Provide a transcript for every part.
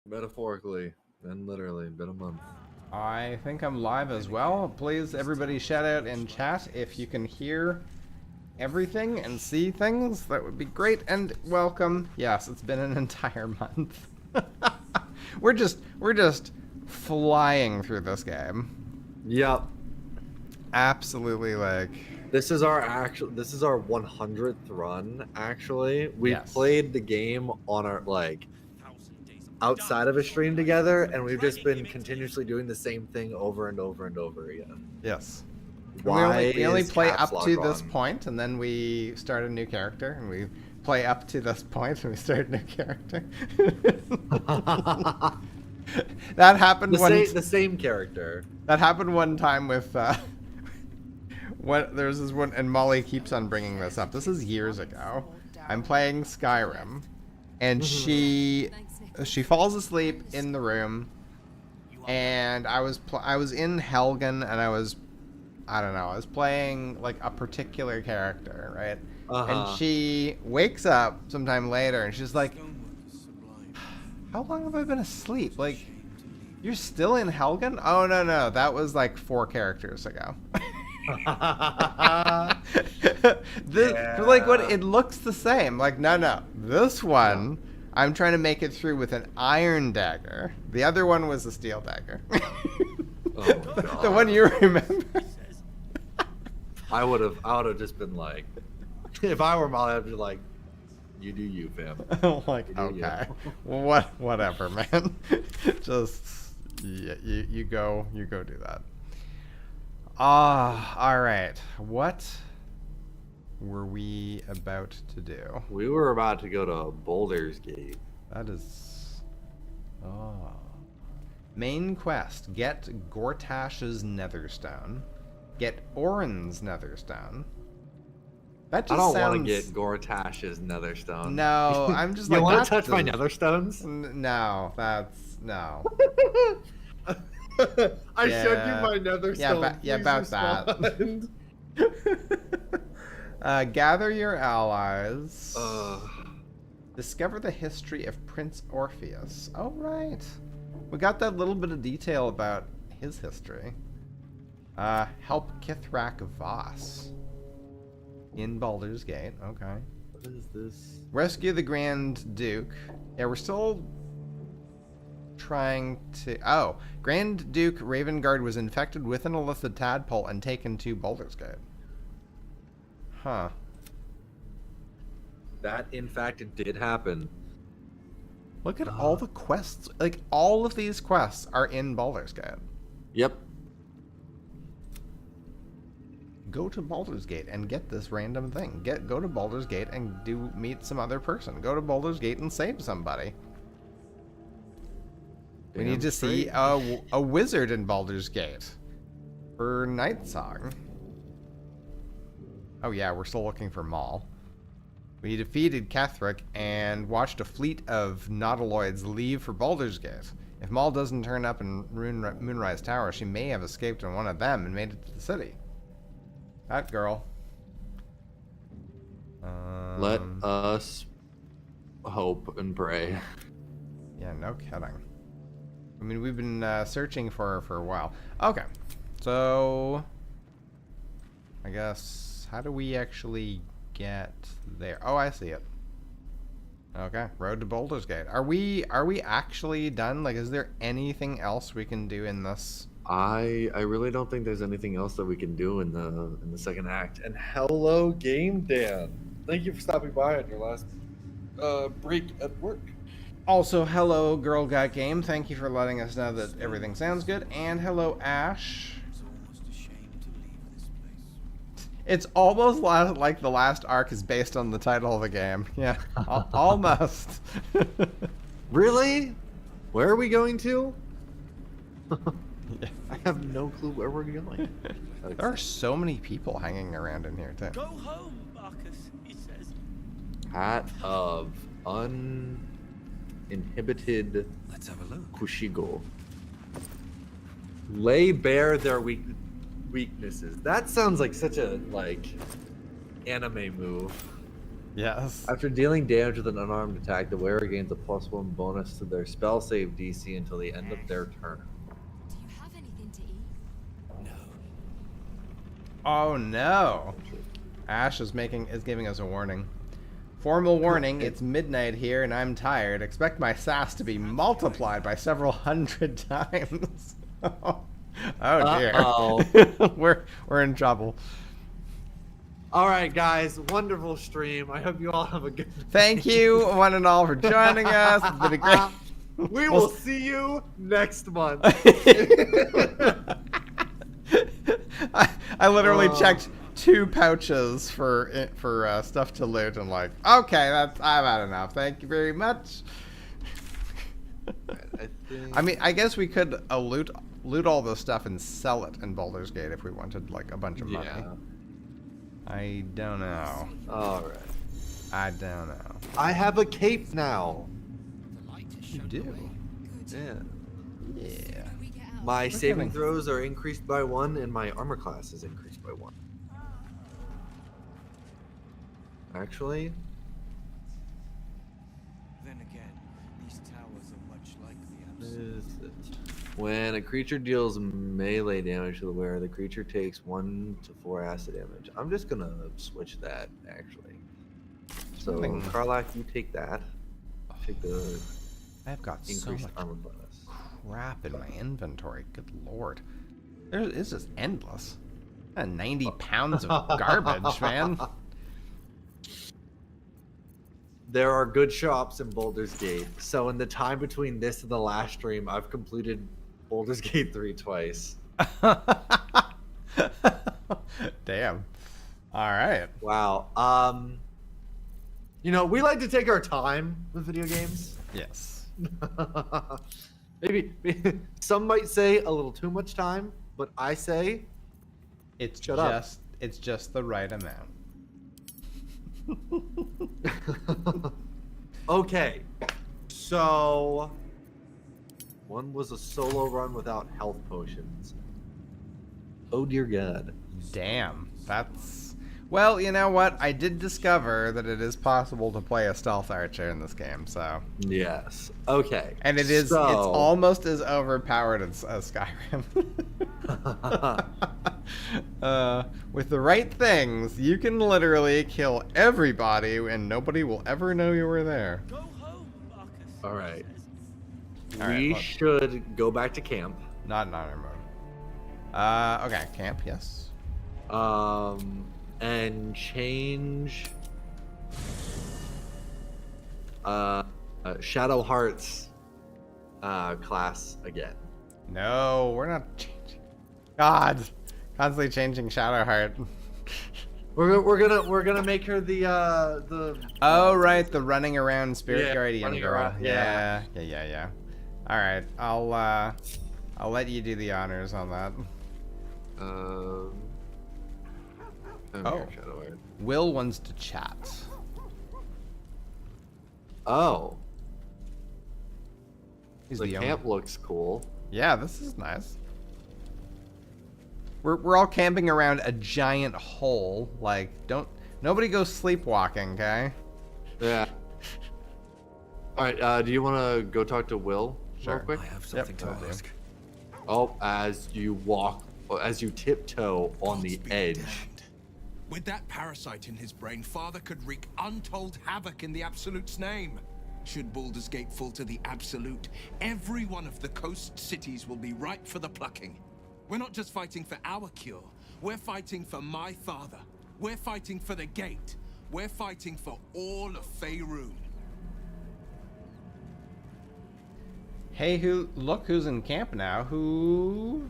Metaphorically and literally, been a month. I think I'm live as well. Please, everybody, shout out in chat if you can hear everything and see things. That would be great. And welcome. Yes, it's been an entire month. we're just flying through this game. Yep. Absolutely, like. This is our 100th run. Actually, we've Yes. played the game on our outside of a stream together, and we've just been continuously doing the same thing over and over and over again. Yes. Why we only is play Caps up Lock to this on? point, and then we start a new character, and we play up to this point, and we start a new character. That happened the same character. That happened one time with there's this one, and Molly keeps on bringing this up. This is years ago. I'm playing Skyrim, and she falls asleep in the room, and I was in Helgen, and I was playing like a particular character, right? And she wakes up sometime later, and she's like, "How long have I been asleep? Like, you're still in Helgen?" Oh no, that was like 4 characters ago. Like, what? It looks the same. Like, no, this one. Yeah. I'm trying to make it through with an iron dagger. The other one was a steel dagger. Oh my God. The one you remember. I would have just been like, if I were Molly, I'd be like, "You do you, fam." Like, okay, whatever, man. Just you go do that. All right. What were we about to do? We were about to go to Baldur's Gate. That is... Main quest. Get Gortash's Netherstone. Get Orin's Netherstone. That just I don't sounds... want to get Gortash's Netherstone. No, I'm just you like... You want to touch my Netherstones? No, that's... No. I showed you my Netherstone. Yeah, about that. Gather your allies. Discover the history of Prince Orpheus. Oh, right. We got that little bit of detail about his history. Help Kithrak Voss. In Baldur's Gate. Okay. What is this? Rescue the Grand Duke. Yeah, we're still trying to... Oh, Grand Duke Ravengard was infected with an illicit tadpole and taken to Baldur's Gate. Huh. That, in fact, it did happen. Look at all the quests. Like, all of these quests are in Baldur's Gate. Yep. Go to Baldur's Gate and get this random thing. Go to Baldur's Gate and meet some other person. Go to Baldur's Gate and save somebody. We need to see a wizard in Baldur's Gate for Nightsong. Oh yeah, we're still looking for Maul. We defeated Ketheric and watched a fleet of Nautiloids leave for Baldur's Gate. If Maul doesn't turn up in Moonrise Tower, she may have escaped in one of them and made it to the city. That girl. Let us hope and pray. Yeah, no kidding. I mean, we've been searching for her for a while. Okay, so I guess how do we actually get there? Oh, I see it. Okay, road to Baldur's Gate. Are we actually done? Like, is there anything else we can do in this? I really don't think there's anything else that we can do in the second act. And hello, Game Dan. Thank you for stopping by on your last break at work. Also, hello, Girl Got Game. Thank you for letting us know that everything sounds good. And hello, Ash. It's almost like the last arc is based on the title of the game. Yeah, almost. Really? Where are we going to? I have no clue where we're going. There are so many people hanging around in here, too. Go home, Marcus, he says. Hat of uninhibited Let's have a look. Kushigo. Lay bare their weaknesses. That sounds like such a anime move. Yes. After dealing damage with an unarmed attack, the wearer gains a +1 bonus to their spell save DC until the end of their turn. Do you have anything to eat? No. Oh no. Ash is giving us a warning. Formal warning, it's midnight here and I'm tired. Expect my sass to be multiplied by several hundred times. Oh dear. Uh-oh. we're in trouble. All right, guys. Wonderful stream. I hope you all have a good night. Thank you, one and all, for joining us. It's been a great. We will see you next month. I literally checked 2 pouches for stuff to loot and like, okay, I've had enough. Thank you very much. I mean, I guess we could loot all this stuff and sell it in Baldur's Gate if we wanted like a bunch of money. Yeah. I don't know. All right. I don't know. I have a cape now. You do. Yeah. Yeah. We get out. My saving kidding. throws are increased by 1, and my armor class is increased by 1. Actually, Then again, these towers are much like the is Absolute. it? When a creature deals melee damage to the wearer, the creature takes 1 to 4 acid damage. I'm just gonna switch that actually. So, Something- Karlak, you take that. Take the I've got so increased much armor class. crap in my inventory. Good lord. It's just endless. 90 pounds of garbage, man. There are good shops in Baldur's Gate. So in the time between this and the last stream, I've completed Baldur's Gate 3 twice. Damn. All right. Wow. You know, we like to take our time with video games. Yes. maybe some might say a little too much time, but I say It's Shut up. it's just the right amount. okay. So one was a solo run without health potions. Oh dear God. Damn. That's well, you know what? I did discover that it is possible to play a stealth archer in this game, so Yes. Okay. and it's So- almost as overpowered as Skyrim. With the right things, you can literally kill everybody and nobody will ever know you were there. Go home, Marcus. All right. All right, We look. should go back to camp. Not in honor mode. Okay, camp, yes. And change Shadow Heart's class again. No, we're not changing. God, constantly changing Shadowheart. We're gonna make her the Oh right, the running around spirit Yeah, guardian running girl. around, Yeah. All right, I'll let you do the honors on that. oh. Shadow Heart. Will wants to chat. Oh, He's the the camp only. looks cool. Yeah, this is nice. We're all camping around a giant hole. Like, nobody go sleepwalking, okay? Yeah. All right. Do you want to go talk to Will Sure. real quick? I have something Yep, to will do. ask. Oh, as you tiptoe on the Gods be edge. damned. With that parasite in his brain, Father could wreak untold havoc in the Absolute's name. Should Baldur's Gate fall to the Absolute, every one of the coast cities will be ripe for the plucking. We're not just fighting for our cure, we're fighting for my father. We're fighting for the Gate. We're fighting for all of Faerun. Hey, look who's in camp now. Who?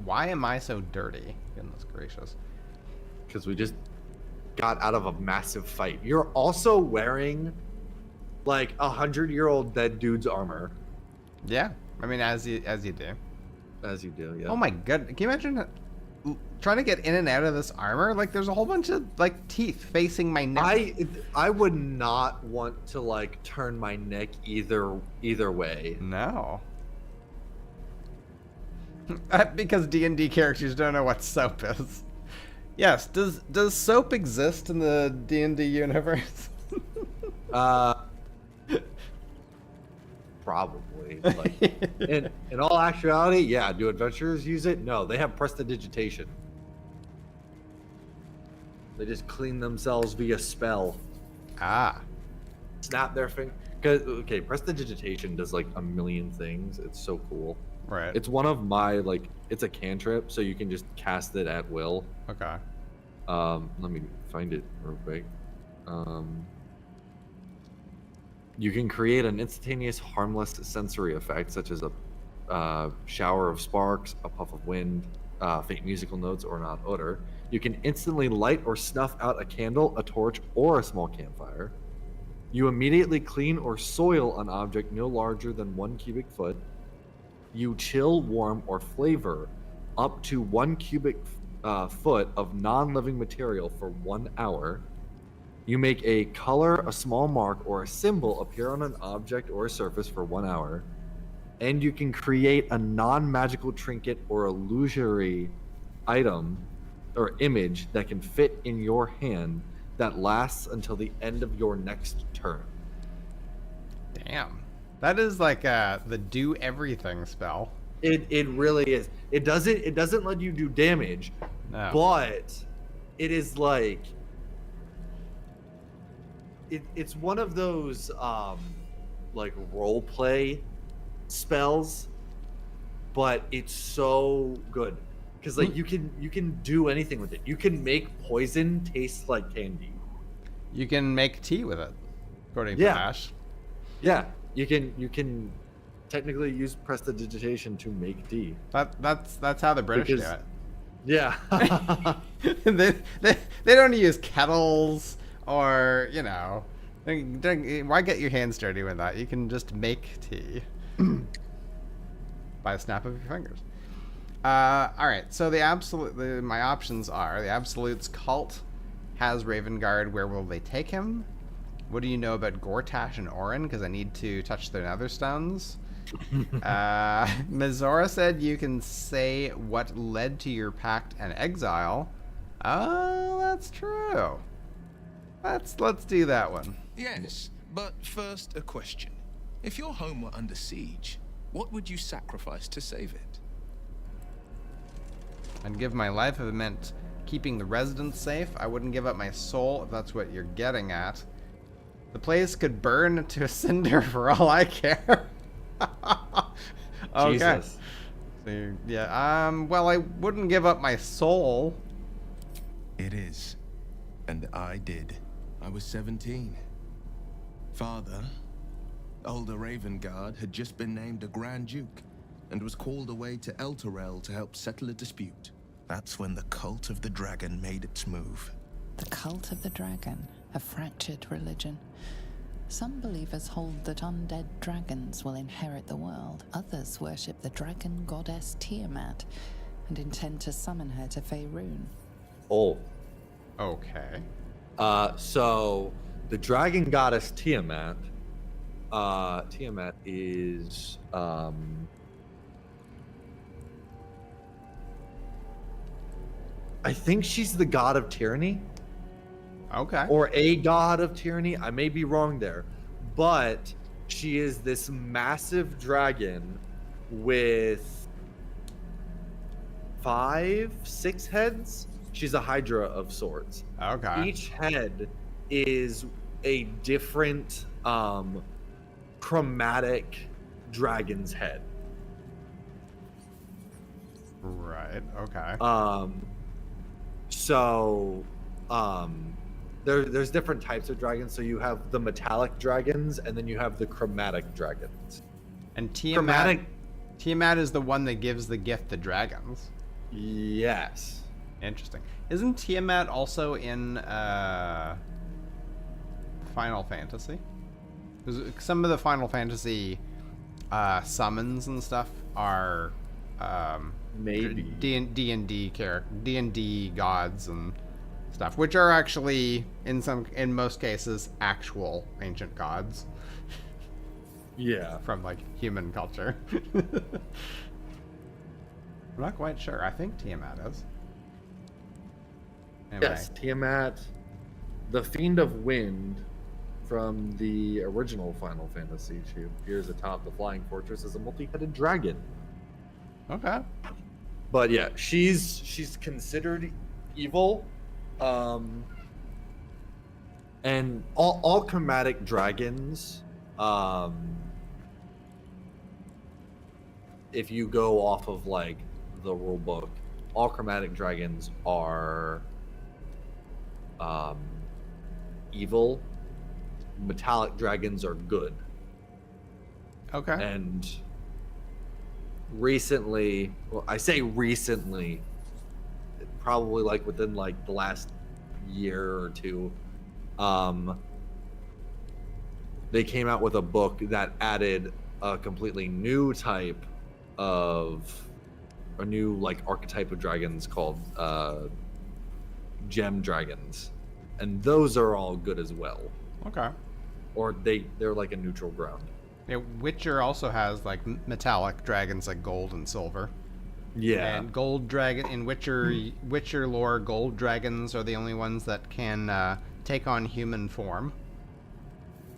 Why am I so dirty? Goodness gracious. Because we just got out of a massive fight. You're also wearing like 100-year-old dead dude's armor, Yeah, I mean as you do. as you do. Yeah. Oh my god, can you imagine trying to get in and out of this armor? Like there's a whole bunch of like teeth facing my neck. I would not want to like turn my neck either way. No. Because D&D characters don't know what soap is. Yes. Does soap exist in the D&D universe? Uh, probably. Like, in all actuality, yeah. Do adventurers use it? No, they have prestidigitation. They just clean themselves via spell. Ah. Snap their finger. Cause okay, prestidigitation does like a million things. It's so cool. Right. It's one of my like. It's a cantrip, so you can just cast it at will. Okay. Let me find it real quick. You can create an instantaneous, harmless sensory effect, such as a shower of sparks, a puff of wind, faint musical notes, or an odd odor. You can instantly light or snuff out a candle, a torch, or a small campfire. You immediately clean or soil an object no larger than 1 cubic foot. You chill, warm, or flavor up to 1 cubic foot of non-living material for 1 hour. You make a color, a small mark, or a symbol appear on an object or a surface for 1 hour. And you can create a non-magical trinket or illusory item or image that can fit in your hand that lasts until the end of your next turn. Damn. That is like the do everything spell. It really is. It doesn't let you do damage, No. but it is like it's one of those like role play spells, but it's so good because like you can do anything with it. You can make poison taste like candy. You can make tea with it, according to Yeah. Ash. Yeah, you can technically use prestidigitation to make tea. That's how the British Because- do it. Yeah. they don't use kettles or, you know, why get your hands dirty with that? You can just make tea by a snap of your fingers. All right, so my options are the Absolute's cult has Raven Guard. Where will they take him? What do you know about Gortash and Orin? Because I need to touch their nether stones. Mizora said you can say what led to your pact and exile. Oh, that's true. Let's do that one. Yes, but first a question. If your home were under siege, what would you sacrifice to save it? I'd give my life if it meant keeping the residents safe. I wouldn't give up my soul if that's what you're getting at. The place could burn to a cinder for all I care. Okay. Jesus. So, yeah. Well, I wouldn't give up my soul. It is. And I did. I was 17. Father, older Raven Guard, had just been named a Grand Duke and was called away to Elturel to help settle a dispute. That's when the cult of the dragon made its move. The cult of the dragon, a fractured religion. Some believers hold that undead dragons will inherit the world. Others worship the dragon goddess Tiamat and intend to summon her to Faerun. Oh. Okay. So the dragon goddess Tiamat. Tiamat is I think she's the god of tyranny. Okay. Or a god of tyranny. I may be wrong there, but she is this massive dragon with 5, 6 heads. She's a hydra of sorts. Okay. Each head is a different chromatic dragon's head. Right. Okay. There's different types of dragons. So you have the metallic dragons, and then you have the chromatic dragons. And Chromatic, Tiamat is the one that gives the gift to dragons. yes. Interesting. Isn't Tiamat also in Final Fantasy? 'Cause some of the Final Fantasy summons and stuff are Maybe. D&D gods and stuff, which are actually in most cases actual ancient gods Yeah. from like human culture. I'm not quite sure. I think Tiamat is. Anyway. Yes, Tiamat, the Fiend of Wind from the original Final Fantasy. She appears atop the Flying Fortress as a multi-headed dragon. Okay. But yeah, she's considered evil. And all chromatic dragons, if you go off of like the rule book, all chromatic dragons are evil. Metallic dragons are good. Okay. And recently, well, I say recently, probably like within like the last year or two, they came out with a book that added a completely new type of a new like archetype of dragons called gem dragons, and those are all good as well. Okay. Or they're like a neutral ground. Yeah, Witcher also has like metallic dragons like gold and silver. Yeah. And gold dragon in Witcher lore, gold dragons are the only ones that can take on human form.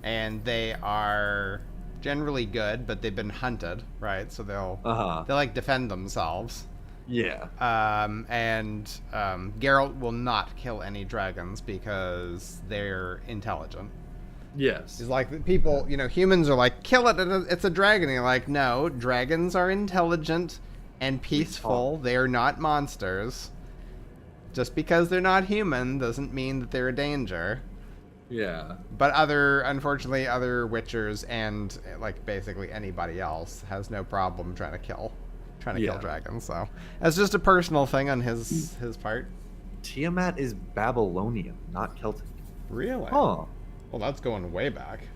And they are generally good, but they've been hunted, right? So they'll like defend themselves. Yeah. Geralt will not kill any dragons because they're intelligent. Yes. He's like, people, humans are like, kill it, it's a dragon. And you're like, no, dragons are intelligent and peaceful. They're not monsters. Just because they're not human doesn't mean that they're a danger. Yeah. But unfortunately, other Witchers and like basically anybody else has no problem trying to kill dragons. So that's just a personal thing on his part. Tiamat is Babylonian, not Celtic. Really? Huh. Well, that's going way back.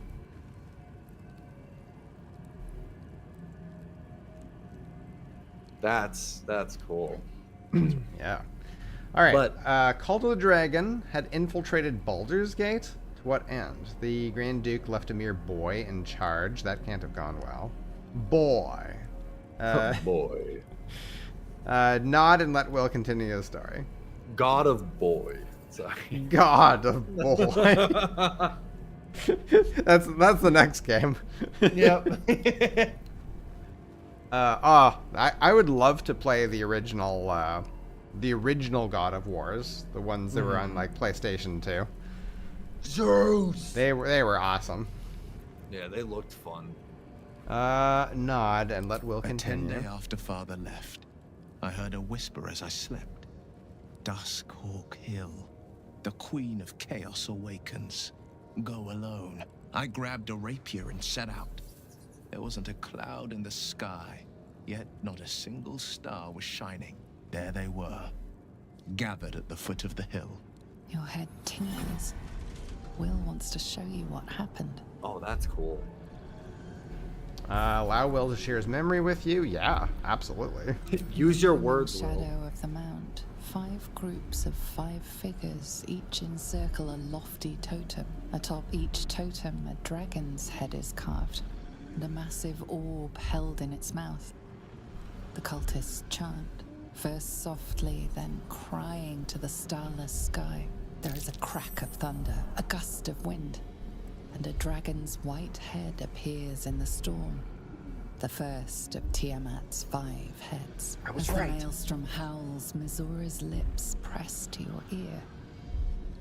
That's cool. Yeah. All right. But Cult of the Dragon had infiltrated Baldur's Gate. To what end? The Grand Duke left a mere boy in charge. That can't have gone well. Boy. boy. Nod and let Will continue his story. God of boy. Sorry. God of boy. That's the next game. Yep. I would love to play the original God of Wars, the ones that were on like PlayStation 2. Zeus. They were awesome. Yeah, they looked fun. Nod and let Will A continue. 10 day after father left, I heard a whisper as I slept. Duskhawk Hill. The Queen of Chaos awakens. Go alone. I grabbed a rapier and set out. There wasn't a cloud in the sky, yet not a single star was shining. There they were, gathered at the foot of the hill. Your head tingles. Will wants to show you what happened. Oh, that's cool. Allow Will to share his memory with you? Yeah, absolutely. Use your In the words, shadow Will. of the mount, 5 groups of 5 figures each encircle a lofty totem. Atop each totem, a dragon's head is carved, and a massive orb held in its mouth. The cultists chant, first softly, then crying to the starless sky. There is a crack of thunder, a gust of wind, and a dragon's white head appears in the storm. The first of Tiamat's 5 heads. I was As right. the maelstrom howls, Mizora's lips press to your ear.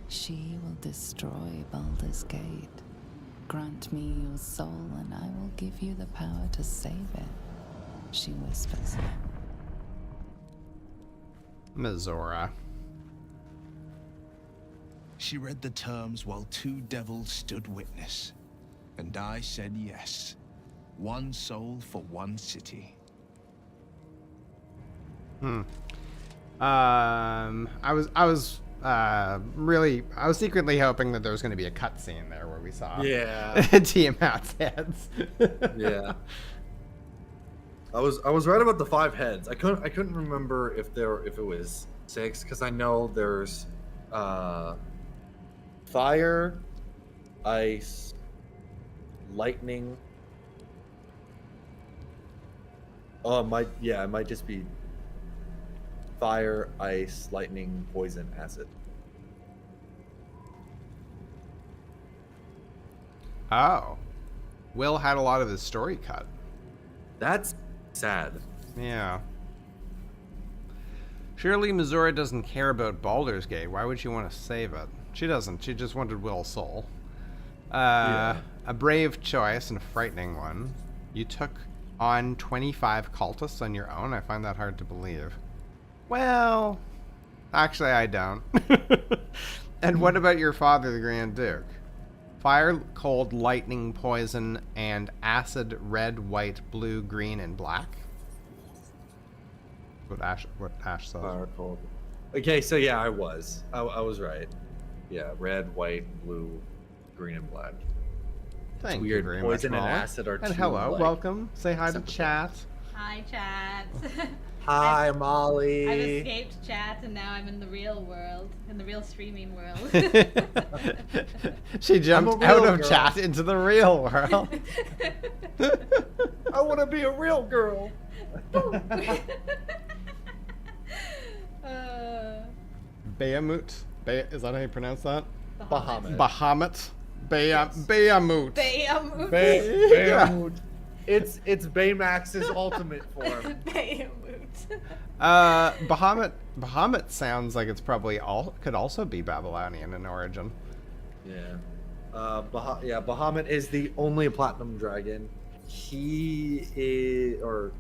She will destroy Baldur's Gate. Grant me your soul, and I will give you the power to save it, she whispers. Mizora. She read the terms while 2 devils stood witness. And I said yes. 1 soul for 1 city. I was secretly hoping that there was going to be a cutscene there where we saw Tiamat's heads. Yeah. I was right about the 5 heads. I couldn't remember if it was 6, because I know there's fire, ice, lightning. Oh, it might just be fire, ice, lightning, poison, acid. Oh. Will had a lot of his story cut. That's sad. Yeah. Surely Missouri doesn't care about Baldur's Gate. Why would she want to save it? She doesn't. She just wanted Will's soul. A brave choice and a frightening one. You took on 25 cultists on your own? I find that hard to believe. Well, actually I don't. And what about your father, the Grand Duke? Fire, cold, lightning, poison, and acid, red, white, blue, green, and black? What Ash says. Fire, cold. Okay, so yeah, I was right. Yeah, red, white, blue, green, and black. Thank Weird. you very Poison much, and Molly. acid are And two, hello, like, welcome. Say hi to separate. chat. Hi, chat. Hi, I've Molly. escaped chat and now I'm in the real world, in the real streaming world. She jumped real out of girl. chat into the real world. I want to be a real girl. Bahamut. Is that how you pronounce that? Bahamut. Bahamut. Yes. Bahamut. Bahamut. It's Baymax's ultimate form. Bahamut sounds like it's probably could also be Babylonian in origin. Yeah. Bahamut is the only platinum dragon. He is, or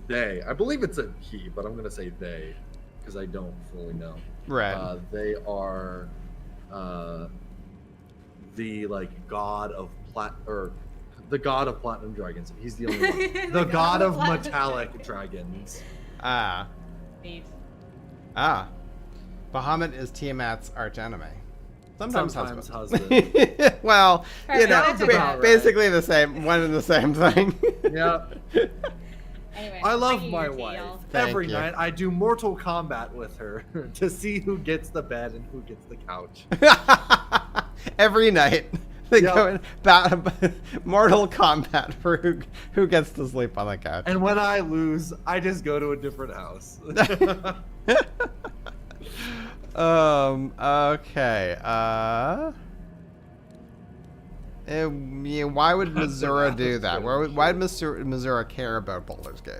they. I believe it's a he, but I'm gonna say they because I don't fully know. Right. They are the god of the god of platinum dragons. He's the only one. The god of metallic dragons. Neat. Bahamut is Tiamat's archenemy. Sometimes husband. Well, you know, That's about basically the same, one and the same thing. Yeah. Anyway, I love bringing my your tea, wife. y'all. Thank Every you. night I do Mortal Kombat with her to see who gets the bed and who gets the couch. Every night. They Yep. go in Mortal Kombat for who gets to sleep on the couch. And when I lose, I just go to a different house. Okay. Why would Missouri do that? Why did Missouri care about Baldur's Gate?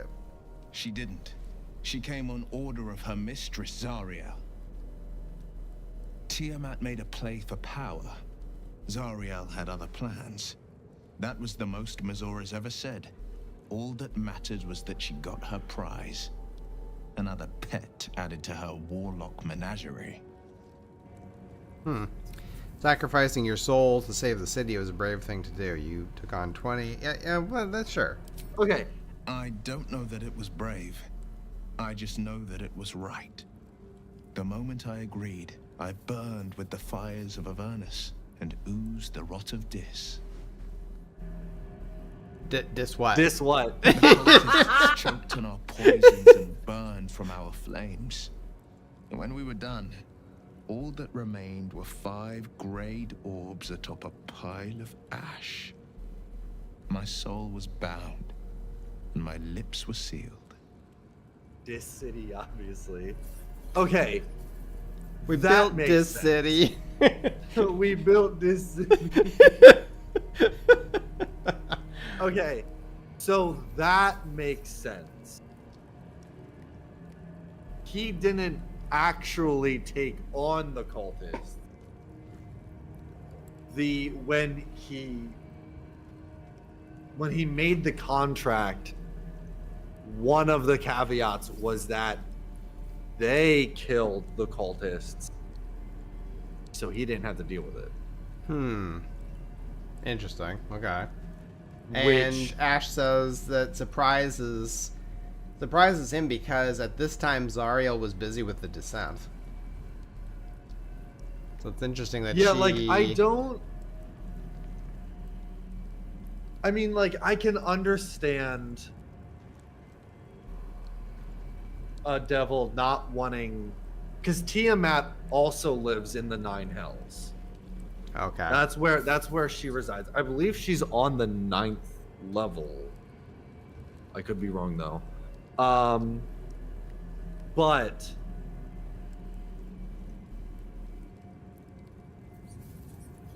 She didn't. She came on order of her mistress, Zariel. Tiamat made a play for power. Zariel had other plans. That was the most Missouri's ever said. All that mattered was that she got her prize. Another pet added to her warlock menagerie. Sacrificing your soul to save the city was a brave thing to do. You took on 20. Yeah, well, that's sure. Okay. I don't know that it was brave. I just know that it was right. The moment I agreed, I burned with the fires of Avernus and oozed the rot of Dis. Dis what? This what? Cultists choked on our poisons and burned from our flames. And when we were done, all that remained were 5 greyed orbs atop a pile of ash. My soul was bound, and my lips were sealed. This city, obviously. Okay. We That built makes this sense. city. We built this city. Okay. So that makes sense. He didn't actually take on the cultists. When he made the contract, one of the caveats was that they killed the cultists, so he didn't have to deal with it. Interesting. Okay. Which- And Ash says that surprises him because at this time Zariel was busy with the descent. So it's interesting that Yeah, she... like I mean, like, I can understand a devil not wanting, because Tiamat also lives in the Nine Hells. Okay. That's where she resides. I believe she's on the 9th level. I could be wrong though. But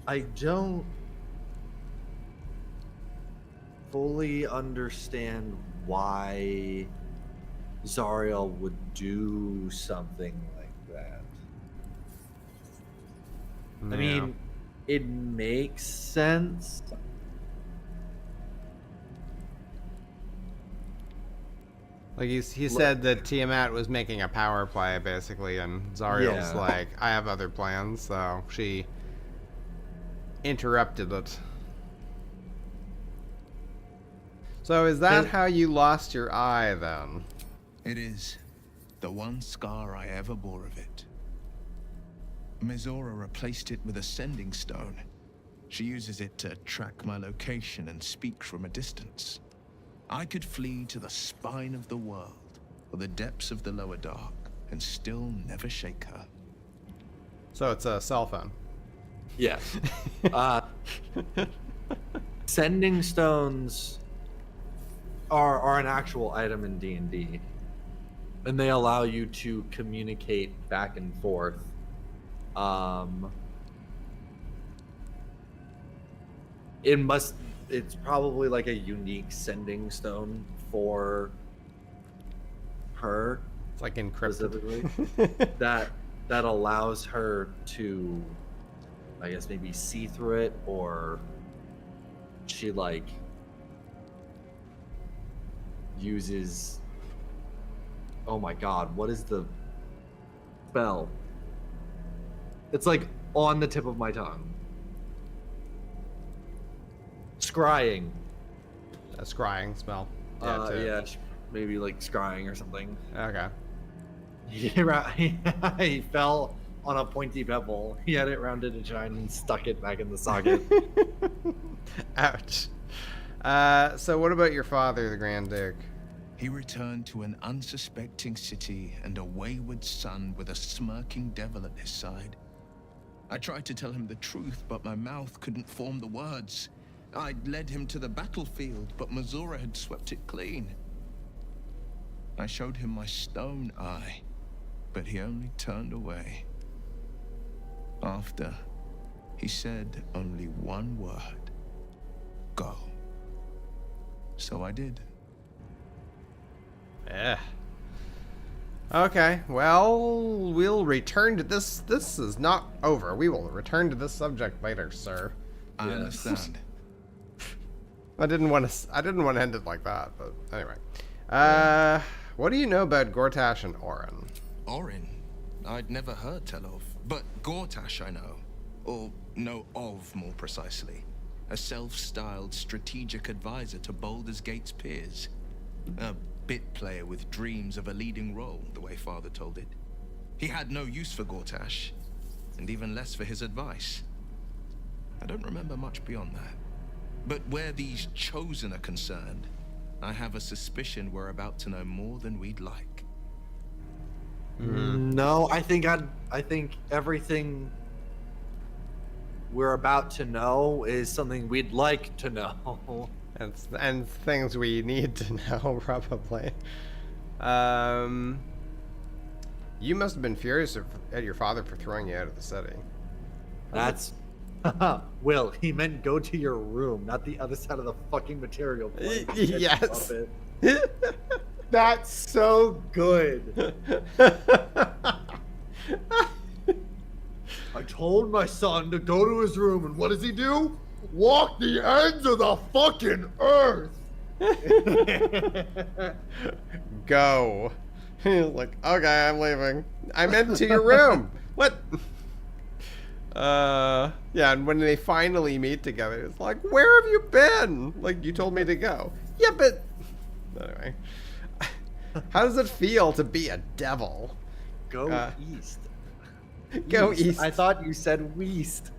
I don't fully understand why Zariel would do something like that. I mean, it makes sense. Like he said that Tiamat was making a power play basically, and Zariel's Yeah. like, I have other plans, so she interrupted it. So is that how you lost your eye then? It is the one scar I ever bore of it. Mizora replaced it with a sending stone. She uses it to track my location and speak from a distance. I could flee to the spine of the world, or the depths of the lower dark, and still never shake her. So it's a cell phone. Yes. Sending stones are an actual item in D&D, and they allow you to communicate back and forth. It's probably like a unique sending stone for her It's like encrypted. specifically that allows her to, I guess, maybe see through it, or she like uses, oh my god, what is the spell? It's like on the tip of my tongue. Scrying. A scrying spell. Yeah, maybe like scrying or something. Okay. He fell on a pointy pebble. He had it rounded to shine and stuck it back in the socket. Ouch. So what about your father, the Grand Duke? He returned to an unsuspecting city and a wayward son with a smirking devil at his side. I tried to tell him the truth, but my mouth couldn't form the words. I'd led him to the battlefield, but Mizora had swept it clean. I showed him my stone eye, but he only turned away. After, he said only one word: go. So I did. Yeah. Okay, well, we'll return to this. This is not over. We will return to this subject later, sir. I Yes. understand. I didn't want to end it like that, but anyway. What do you know about Gortash and Orin? Orin? I'd never heard tell of. But Gortash I know. Or know of, more precisely. A self-styled strategic advisor to Baldur's Gate's peers. A bit player with dreams of a leading role, the way Father told it. He had no use for Gortash, and even less for his advice. I don't remember much beyond that. But where these chosen are concerned, I have a suspicion we're about to know more than we'd like. No, I think everything we're about to know is something we'd like to know. And things we need to know, probably. You must have been furious at your father for throwing you out of the city. That's Will, he meant go to your room, not the other side of the fucking material plane. Yes. That's so good. I told my son to go to his room, and what does he do? Walk the ends of the fucking earth. Go. He's like, okay, I'm leaving. I meant to your room. What? Yeah, and when they finally meet together, it's like, where have you been? Like, you told me to go. Yeah, but... Anyway. How does it feel to be a devil? Go east. Go east. I thought you said west.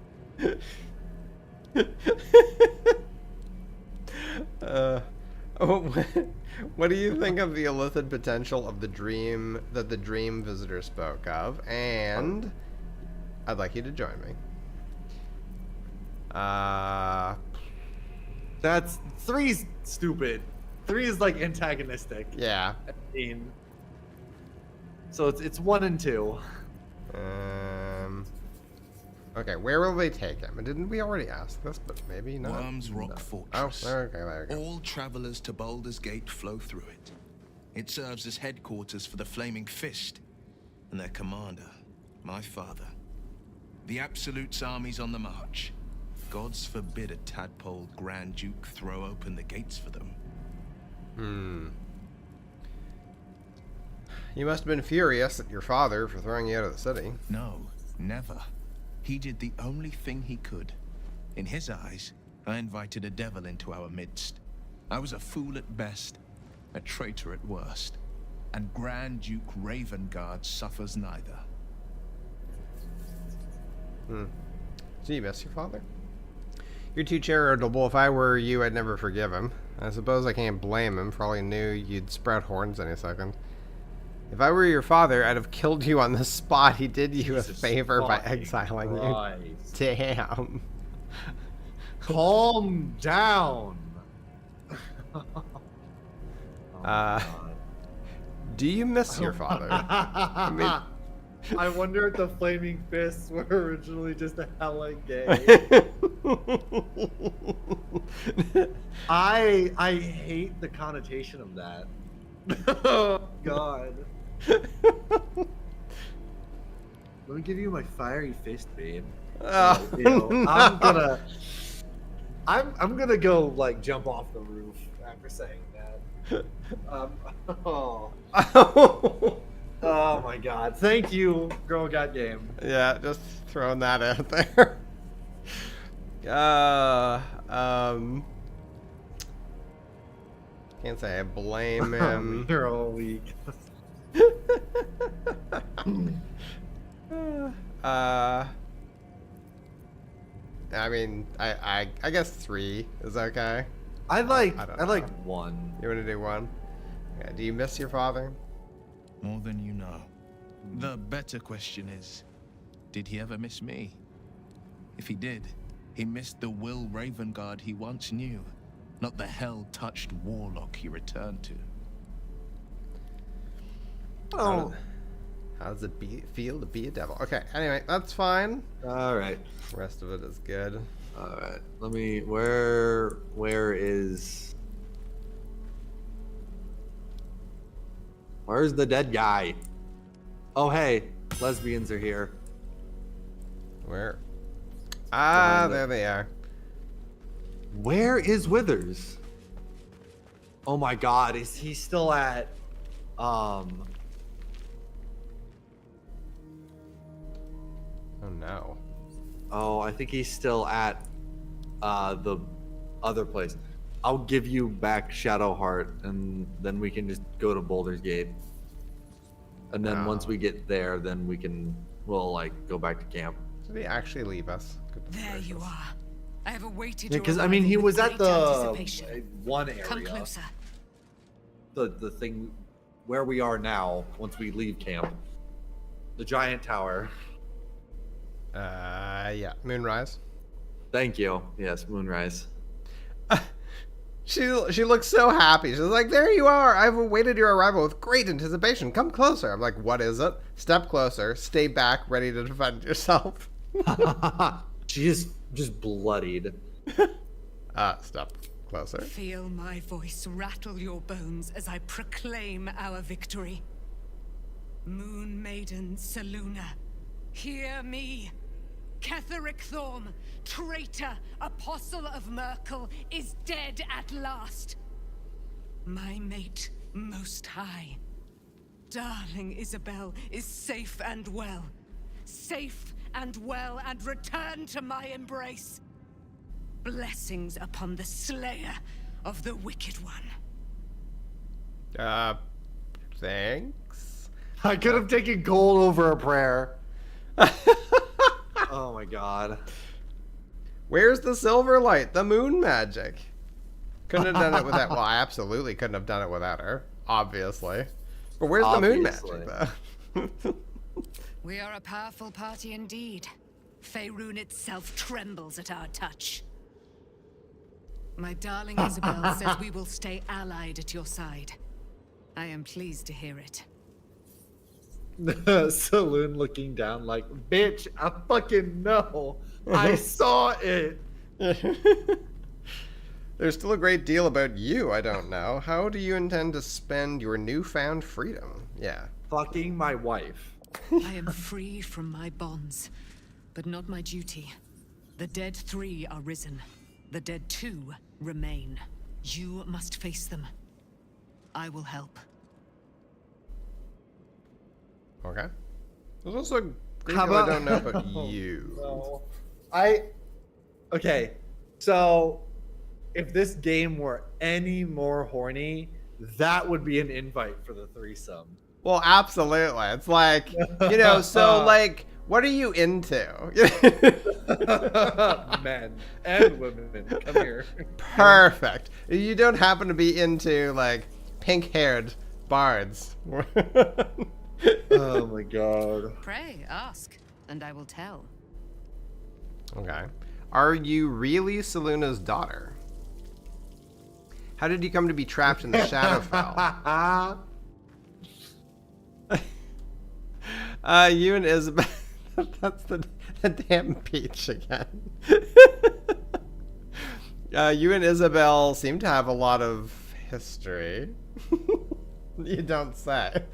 What do you think of the illicit potential of the dream that the dream visitor spoke of? And I'd like you to join me. That's 3's stupid. 3 is like antagonistic. Yeah. I mean, so it's 1 and 2. Okay, where will they take him? Didn't we already ask this? But maybe not. Worms Rock Oh, Fortress. okay, there we go. All travelers to Baldur's Gate flow through it. It serves as headquarters for the Flaming Fist and their commander, my father. The Absolute's army's on the march. Gods forbid a tadpole Grand Duke throw open the gates for them. You must have been furious at your father for throwing you out of the city. No, never. He did the only thing he could. In his eyes, I invited a devil into our midst. I was a fool at best, a traitor at worst, and Grand Duke Ravengard suffers neither. Do you miss your father? You're too charitable. If I were you, I'd never forgive him. I suppose I can't blame him, for all he knew you'd sprout horns any second. If I were your father, I'd have killed you on the spot. He did you a favor by exiling you. Damn. Calm down. Do you miss your father? I mean, I wonder if the Flaming Fists were originally just a hella gay. I hate the connotation of that. Oh God. Let me give you my fiery fist, babe. I'm gonna go like jump off the roof after saying that. Oh my God! Thank you, Girl Got Game. Yeah, just throwing that out there. Can't say I blame him. You're all weak. I mean, I guess 3 is okay. I like know. 1. You want to do 1? Yeah. Do you miss your father? More than you know. The better question is, did he ever miss me? If he did, he missed the Will Ravengard he once knew, not the hell-touched warlock he returned to. Oh. How does it feel to be a devil? Okay, anyway, that's fine. All right. The rest of it is good. All right. Let me. Where is? Where's the dead guy? Oh, hey, lesbians are here. Where? Ah, Behind there they are. Where is Withers? Oh my God, is he still at? Oh no. Oh, I think he's still at the other place. I'll give you back Shadowheart, and then we can just go to Baldur's Gate. And then once we get there, then we'll like go back to camp. Did he actually leave us? Goodness There you gracious. are. I have awaited Yeah, your because I mean, he arrival was with at great the anticipation. one area, Come closer. the thing where we are now. Once we leave camp, the giant tower. Yeah, Moonrise. Thank you. Yes, Moonrise. She looks so happy. She's like, there you are. I've awaited your arrival with great anticipation. Come closer. I'm like, what is it? Step closer. Stay back, ready to defend yourself. She is just bloodied. Step closer. Feel my voice rattle your bones as I proclaim our victory. Moon Maiden Seluna, hear me. Ketheric Thorm, traitor, apostle of Merkel, is dead at last. My mate, most high. Darling Isabel is safe and well. Safe and well, and returned to my embrace. Blessings upon the slayer of the wicked one. Thanks. I could have taken gold over a prayer. Oh my God. Where's the silver light? The moon magic. Couldn't have done it without. Well, I absolutely couldn't have done it without her. Obviously. But where's the moon Obviously. magic, though? We are a powerful party indeed. Faerun itself trembles at our touch. My darling Isabel says we will stay allied at your side. I am pleased to hear it. Saloon looking down like, bitch, I fucking know. I saw it. There's still a great deal about you I don't know. How do you intend to spend your newfound freedom? Yeah. Fucking my wife. I am free from my bonds, but not my duty. The dead 3 are risen. The dead 2 remain. You must face them. I will help. Okay. There's also a great How deal I about- don't know about you. No. Okay, so if this game were any more horny, that would be an invite for the threesome. Well, absolutely. It's like, you know, so like, what are you into? Men and women, come here. Perfect. You don't happen to be into like pink-haired bards. Oh my god. Pray, ask, and I will tell. Okay. Are you really Saluna's daughter? How did you come to be trapped in the Shadowfell? You and Isabel. That's the damn peach again. You and Isabel seem to have a lot of history. You don't say.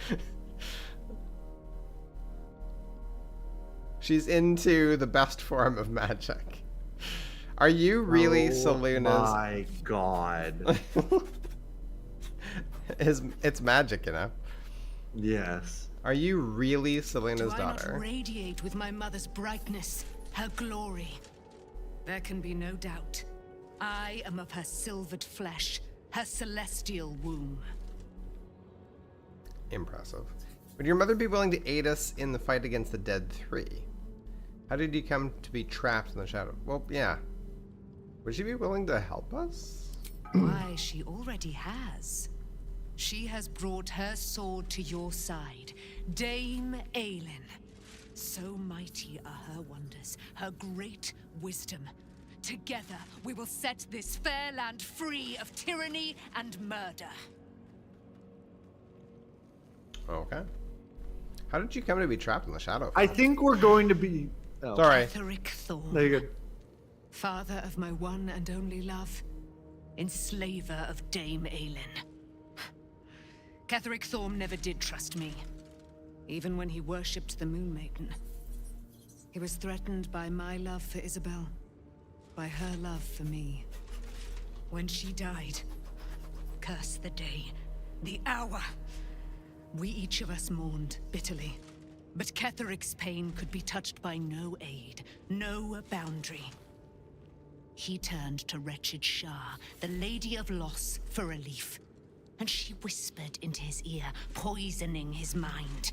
She's into the best form of magic. Are you really Saluna's? My god. It's magic, you know. Yes. Are you really Saluna's Do I not daughter? radiate with my mother's brightness, her glory? There can be no doubt. I am of her silvered flesh, her celestial womb. Impressive. Would your mother be willing to aid us in the fight against the Dead 3? How did you come to be trapped in the shadow? Well, yeah. Would she be willing to help us? Why, she already has. She has brought her sword to your side, Dame Aelin. So mighty are her wonders, her great wisdom. Together, we will set this fair land free of tyranny and murder. Okay. How did you come to be trapped in the shadow? I think we're going to be. Oh. Sorry. Ketheric Thorn, No, you're good. father of my one and only love, enslaver of Dame Aelin. Ketheric Thorn never did trust me, even when he worshipped the Moon Maiden. He was threatened by my love for Isabel, by her love for me. When she died, curse the day, the hour. We each of us mourned bitterly, but Ketheric's pain could be touched by no aid, no boundary. He turned to wretched Shah, the Lady of Loss, for relief, and she whispered into his ear, poisoning his mind.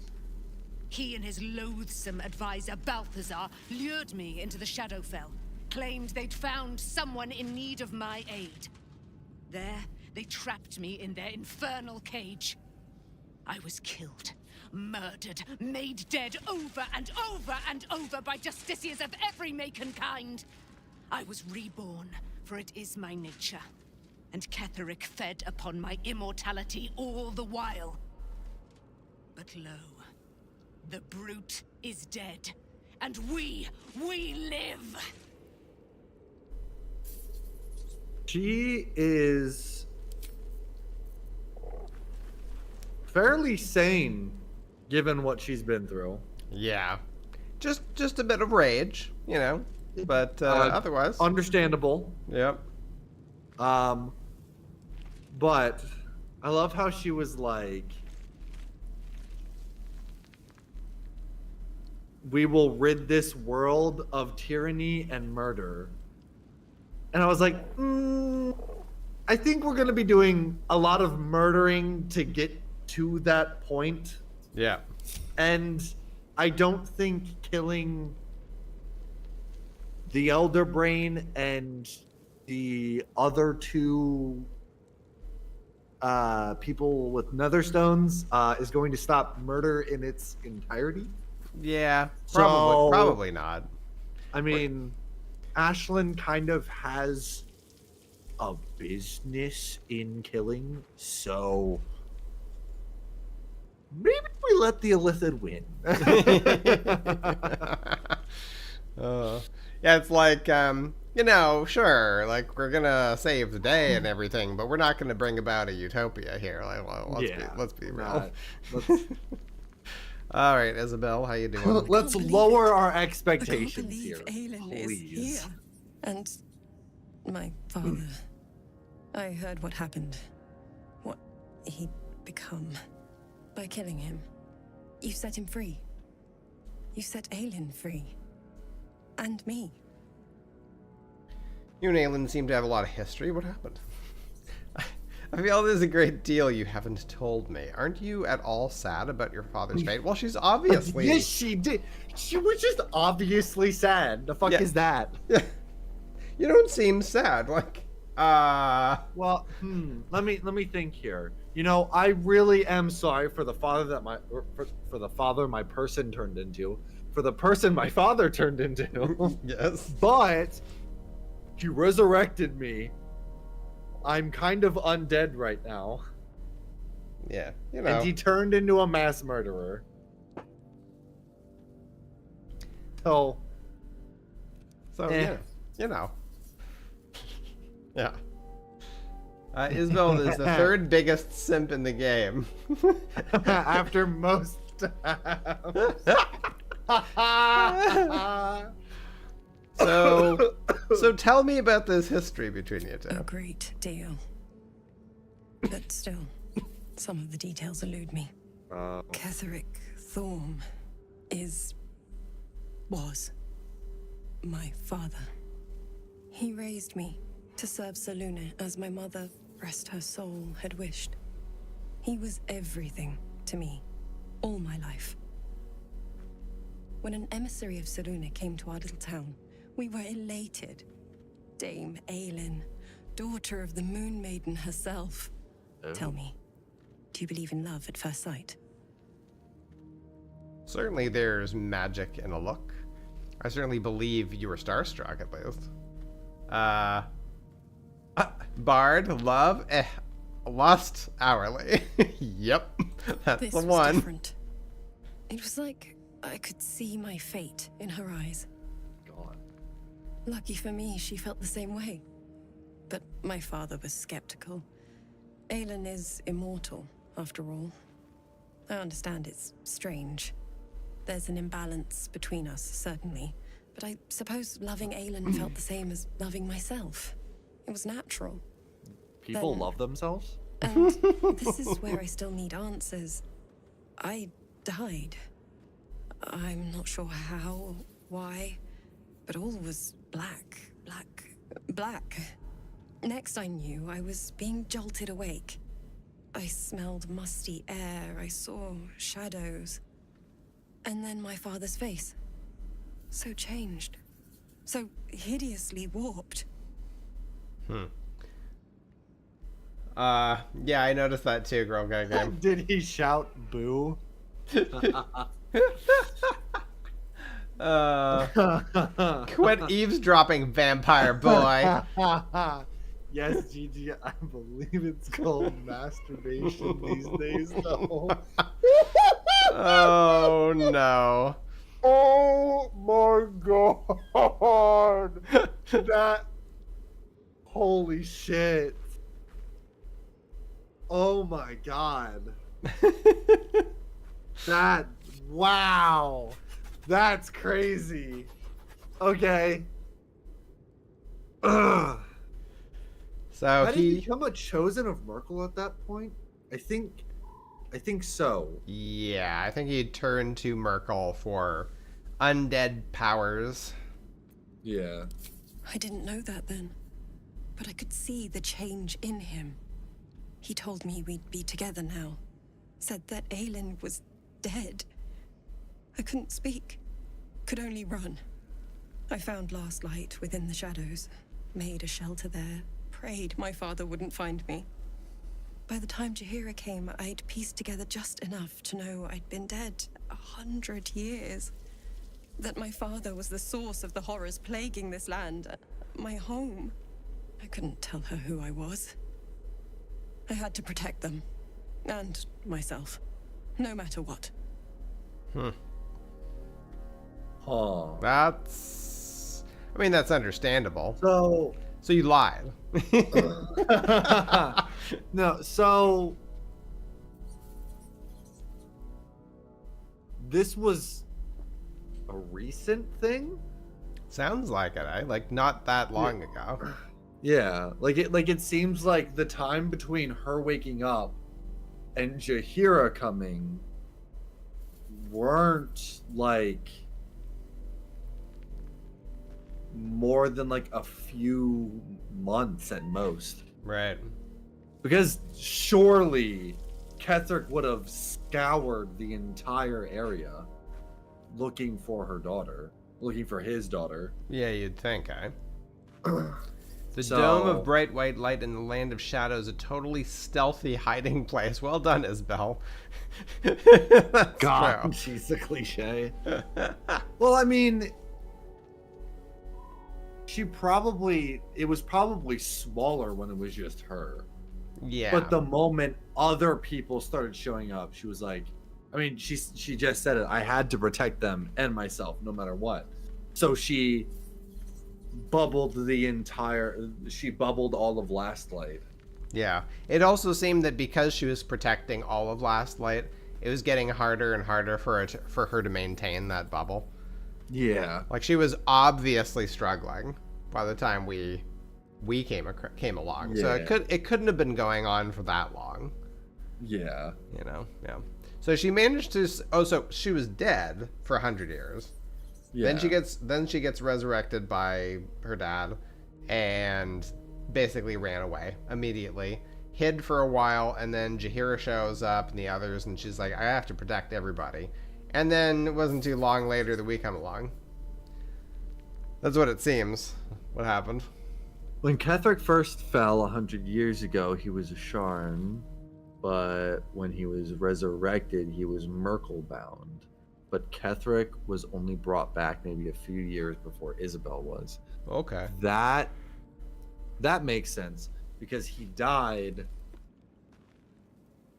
He and his loathsome advisor, Balthazar, lured me into the Shadowfell, claimed they'd found someone in need of my aid. There, they trapped me in their infernal cage. I was killed, murdered, made dead over and over and over by justiciars of every make and kind. I was reborn, for it is my nature. And Ketheric fed upon my immortality all the while. But lo, the brute is dead, and we live! She is fairly sane, given what she's been through. Yeah. Just a bit of rage, you know. But otherwise. Understandable. Yep. But I love how she was like, we will rid this world of tyranny and murder. And I was like, I think we're going to be doing a lot of murdering to get to that point. Yeah. And I don't think killing the Elder Brain and the other 2 people with Netherstones is going to stop murder in its entirety. Yeah. So- Probably not. I mean, Ashlyn kind of has a business in killing, so maybe we we let the illicit win? Yeah, it's like, you know, sure, like we're gonna save the day and everything, but we're not gonna bring about a utopia here. Like, well, let's be real. Let's All right, Isabel, how you doing? let's believe lower it. our I can't expectations believe here, Aelin is please. here. And my father. I heard what happened. What he'd become. By killing him. You set him free. You set Aelin free. And me. You and Aelin seem to have a lot of history. What happened? I feel there's a great deal you haven't told me. Aren't you at all sad about your father's fate? Well, she's obviously... Yes, she did. She was just obviously sad. The fuck Yeah. is that? You don't seem sad. Like, Well, let me think here. You know, I really am sorry for the father that for the father my person turned into, for the person my father turned into. Yes. But he resurrected me. I'm kind of undead right now. Yeah, you know. And he turned into a mass murderer. So, yeah, you know. Yeah. Isabel is the third biggest simp in the game. after most So tell me about this history between you A two. great deal. But still, some of the details elude me. Ketheric Thorm was my father. He raised me to serve Selûne as my mother, rest her soul, had wished. He was everything to me, all my life. When an emissary of Selûne came to our little town, we were elated. Dame Aelin, daughter of the Moon Maiden herself. Tell me, do you believe in love at first sight? Certainly there's magic in a look. I certainly believe you were starstruck, at least. Bard, love, lust, hourly. Yep, that's This the was one. different. It was like I could see my fate in her eyes. God. Lucky for me, she felt the same way. But my father was skeptical. Aelin is immortal, after all. I understand it's strange. There's an imbalance between us, certainly. But I suppose loving Aelin felt the same as loving myself. It was natural. People Then- love themselves? And this is where I still need answers. I died. I'm not sure how, why, but all was black. Next I knew, I was being jolted awake. I smelled musty air, I saw shadows. And then my father's face. So changed. So hideously warped. Yeah, I noticed that too, Girl Guy Game. Did he shout boo? Quit eavesdropping, vampire boy. Yes, Gigi, I believe it's called masturbation these days, though. Oh no. Oh my god! That. Holy shit. Oh my god. That. Wow. That's crazy. Okay. Ugh. So Had he he, become a chosen of Merkel at that point? I think so. yeah, I think he turned to Merkel for undead powers. Yeah. I didn't know that then, but I could see the change in him. He told me we'd be together now. Said that Aelin was dead. I couldn't speak. Could only run. I found last light within the shadows. Made a shelter there. Prayed my father wouldn't find me. By the time Jahira came, I'd pieced together just enough to know I'd been dead 100 years. That my father was the source of the horrors plaguing this land. My home. I couldn't tell her who I was. I had to protect them. And myself. No matter what. Huh. That's understandable. So So you lied. no, so this was a recent thing? Sounds like it, eh? Like not that long ago. Yeah, it seems like the time between her waking up and Jahira coming weren't like more than like a few months at most. Right. Because surely Ketherick would have scoured the entire area looking for her daughter, looking for his daughter. Yeah, you'd think, eh? The So- dome of bright white light in the land of shadows, a totally stealthy hiding place. Well done, Isabel. That's God, true. she's a cliche. Well, I mean, it was probably smaller when it was just her. Yeah. But the moment other people started showing up, she was like, I mean, she just said it. I had to protect them and myself, no matter what. So she bubbled all of Last Light. Yeah. It also seemed that because she was protecting all of Last Light, it was getting harder and harder for her to maintain that bubble. Yeah. Like she was obviously struggling by the time we came along. So Yeah. it couldn't have been going on for that long. Yeah. You know, yeah. So she managed to. Oh, so she was dead for 100 years. Yeah. Then she gets resurrected by her dad, and basically ran away immediately. Hid for a while, and then Jahira shows up and the others, and she's like, "I have to protect everybody." And then it wasn't too long later that we come along. That's what it seems. What happened? When Ketherick first fell 100 years ago, he was a Sharn, but when he was resurrected, he was Merkel bound. But Ketherick was only brought back maybe a few years before Isabel was. Okay. That makes sense because he died.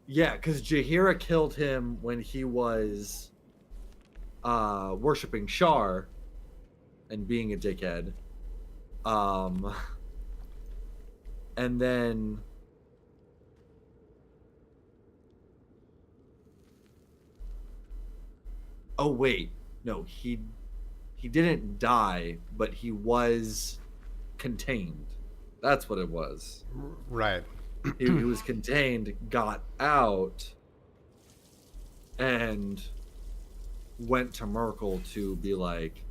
Yeah, because Jahira killed him when he was worshiping Shar and being a dickhead. And then oh wait, no, he didn't die, but he was contained. That's what it was. Right. He was contained, got out, and went to Merkel to be like,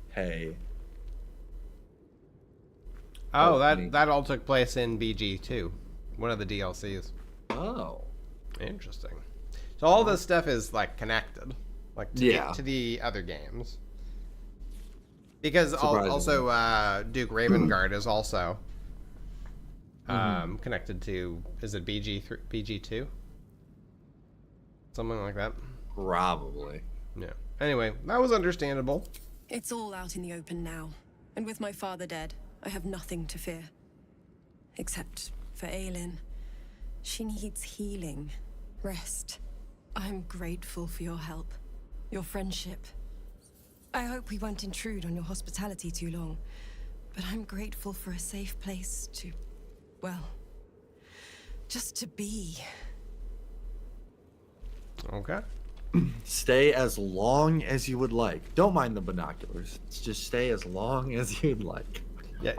"Hey." Oh, I mean- that all took place in BG2, one of the DLCs. Oh. Interesting. So all this stuff is like connected, like to the other games. Because also Duke Ravengard is also connected to, is it BG2? Something like that. Probably. Yeah. Anyway, that was understandable. It's all out in the open now, and with my father dead, I have nothing to fear. Except for Aelin. She needs healing, rest. I'm grateful for your help, your friendship. I hope we won't intrude on your hospitality too long, but I'm grateful for a safe place to, well, just to be. Okay. Stay as long as you would like. Don't mind the binoculars. Just stay as long as you'd like. Yeah.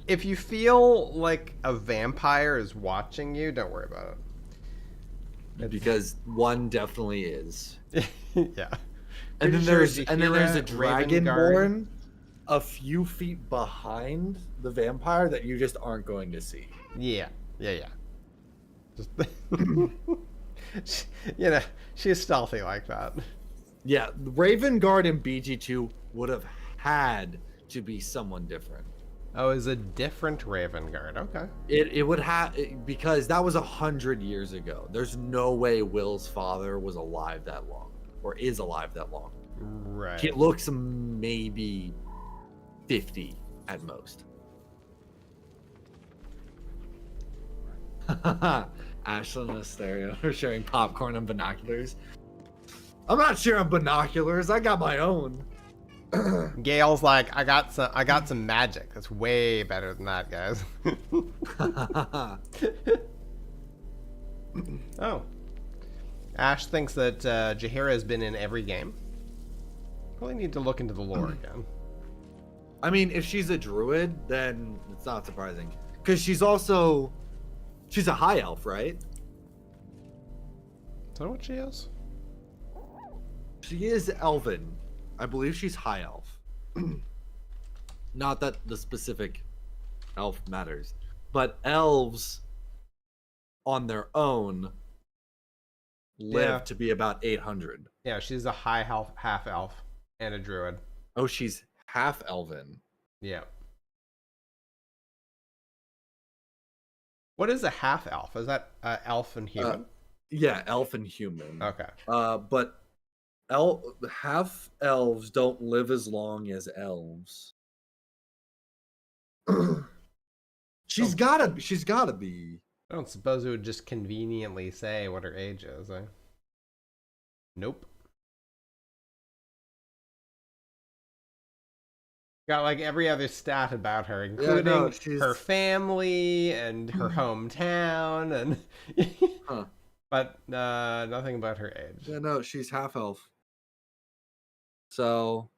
If you feel like a vampire is watching you, don't worry about it. Because one definitely is. Yeah. And then Pretty there's sure a Jahira, dragonborn a few feet behind the vampire that you just aren't going to see. Yeah. Just you know, she's stealthy like that. Yeah, Ravengard in BG2 would have had to be someone different. Oh, is a different Ravengard. Okay. It would have, because that was 100 years ago. There's no way Will's father was alive that long, or is alive that long. Right. He looks maybe 50 at most. Ashlyn and Asteria are sharing popcorn and binoculars. I'm not sharing binoculars. I got my own. Gale's like, I got some magic. That's way better than that, guys. Oh. Ash thinks that Jaheira has been in every game. Probably need to look into the lore again. I mean, if she's a druid, then it's not surprising. Because she's a high elf, right? Is that what she is? She is elven. I believe she's high elf. Not that the specific elf matters. But elves on their own live to be about 800. Yeah, she's a high half elf and a druid. Oh, she's half elven. Yeah. What is a half elf? Is that elf and human? Yeah, elf and human. Okay. But half elves don't live as long as elves. She's gotta be. I don't suppose it would just conveniently say what her age is. Nope. Got like every other stat about her, including her family and her hometown, and but nothing about her age. Yeah, no, she's half elf. So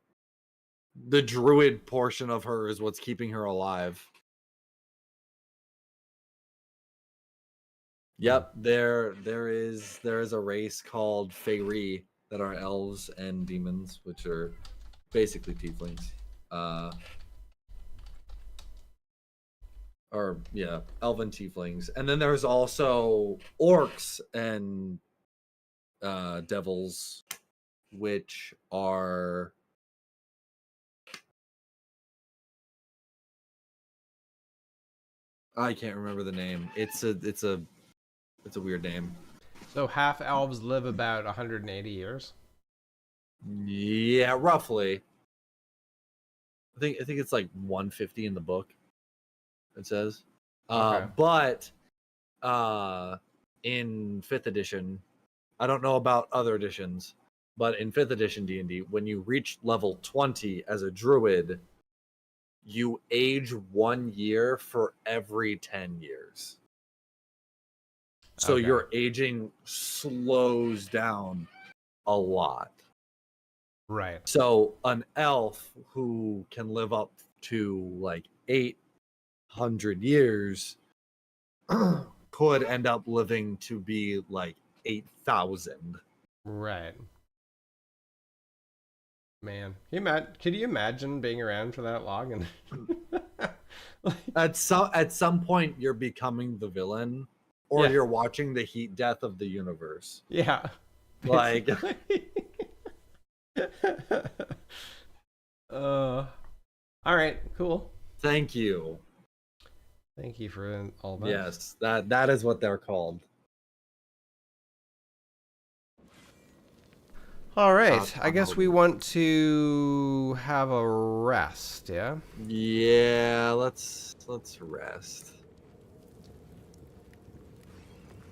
the druid portion of her is what's keeping her alive. Yep, there is a race called Feyre that are elves and demons, which are basically tieflings. Or yeah, elven tieflings. And then there's also orcs and devils, which are I can't remember the name. It's a weird name. So half elves live about 180 years. Yeah, roughly. I think it's like 150 in the book. It says, Okay. But in 5th edition, I don't know about other editions, but in 5th edition D&D, when you reach level 20 as a druid, you age 1 year for every 10 years. So your aging slows down a lot. Right. So an elf who can live up to like 800 years could end up living to be like 8,000. Right. Man, could you imagine being around for that long? And At some point, you're becoming the villain, or you're watching the heat death of the universe. Yeah. Like, all right, cool. Thank you. Thank you for all that. Yes, that is what they're called. All right, I guess we want to have a rest, yeah? Yeah, let's rest.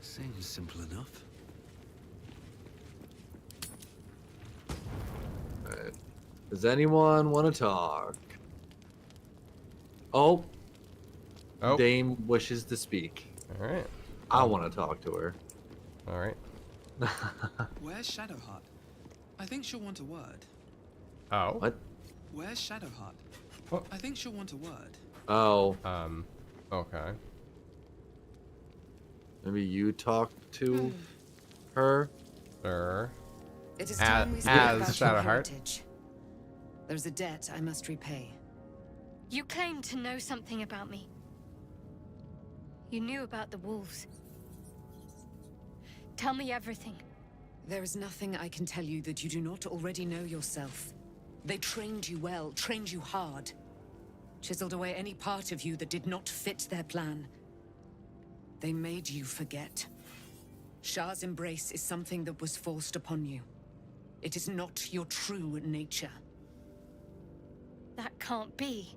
Seems simple enough. All right. Does anyone want to talk? Oh. Dame wishes to speak. All right. I want to talk to her. All right. Where's Shadowheart? I think she'll want a word. Oh. What? Where's Shadowheart? What? I think she'll want a word. Oh. Okay. Maybe you talk to her? Sure. It is time we spoke about your Shadowheart. heritage. There's a debt I must repay. You claim to know something about me. You knew about the wolves. Tell me everything. There is nothing I can tell you that you do not already know yourself. They trained you well, trained you hard. Chiseled away any part of you that did not fit their plan. They made you forget. Shah's embrace is something that was forced upon you. It is not your true nature. That can't be.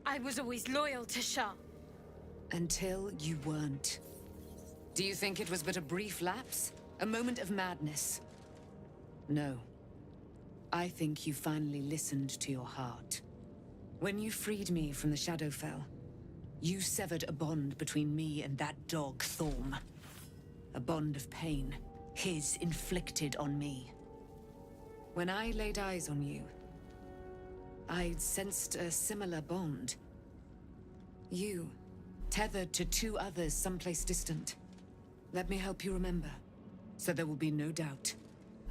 I was always loyal to Shah. Until you weren't. Do you think it was but a brief lapse? A moment of madness? No. I think you finally listened to your heart. When you freed me from the Shadowfell, you severed a bond between me and that dog, Thorm. A bond of pain, his inflicted on me. When I laid eyes on you, I sensed a similar bond. You, tethered to 2 others someplace distant. Let me help you remember, so there will be no doubt.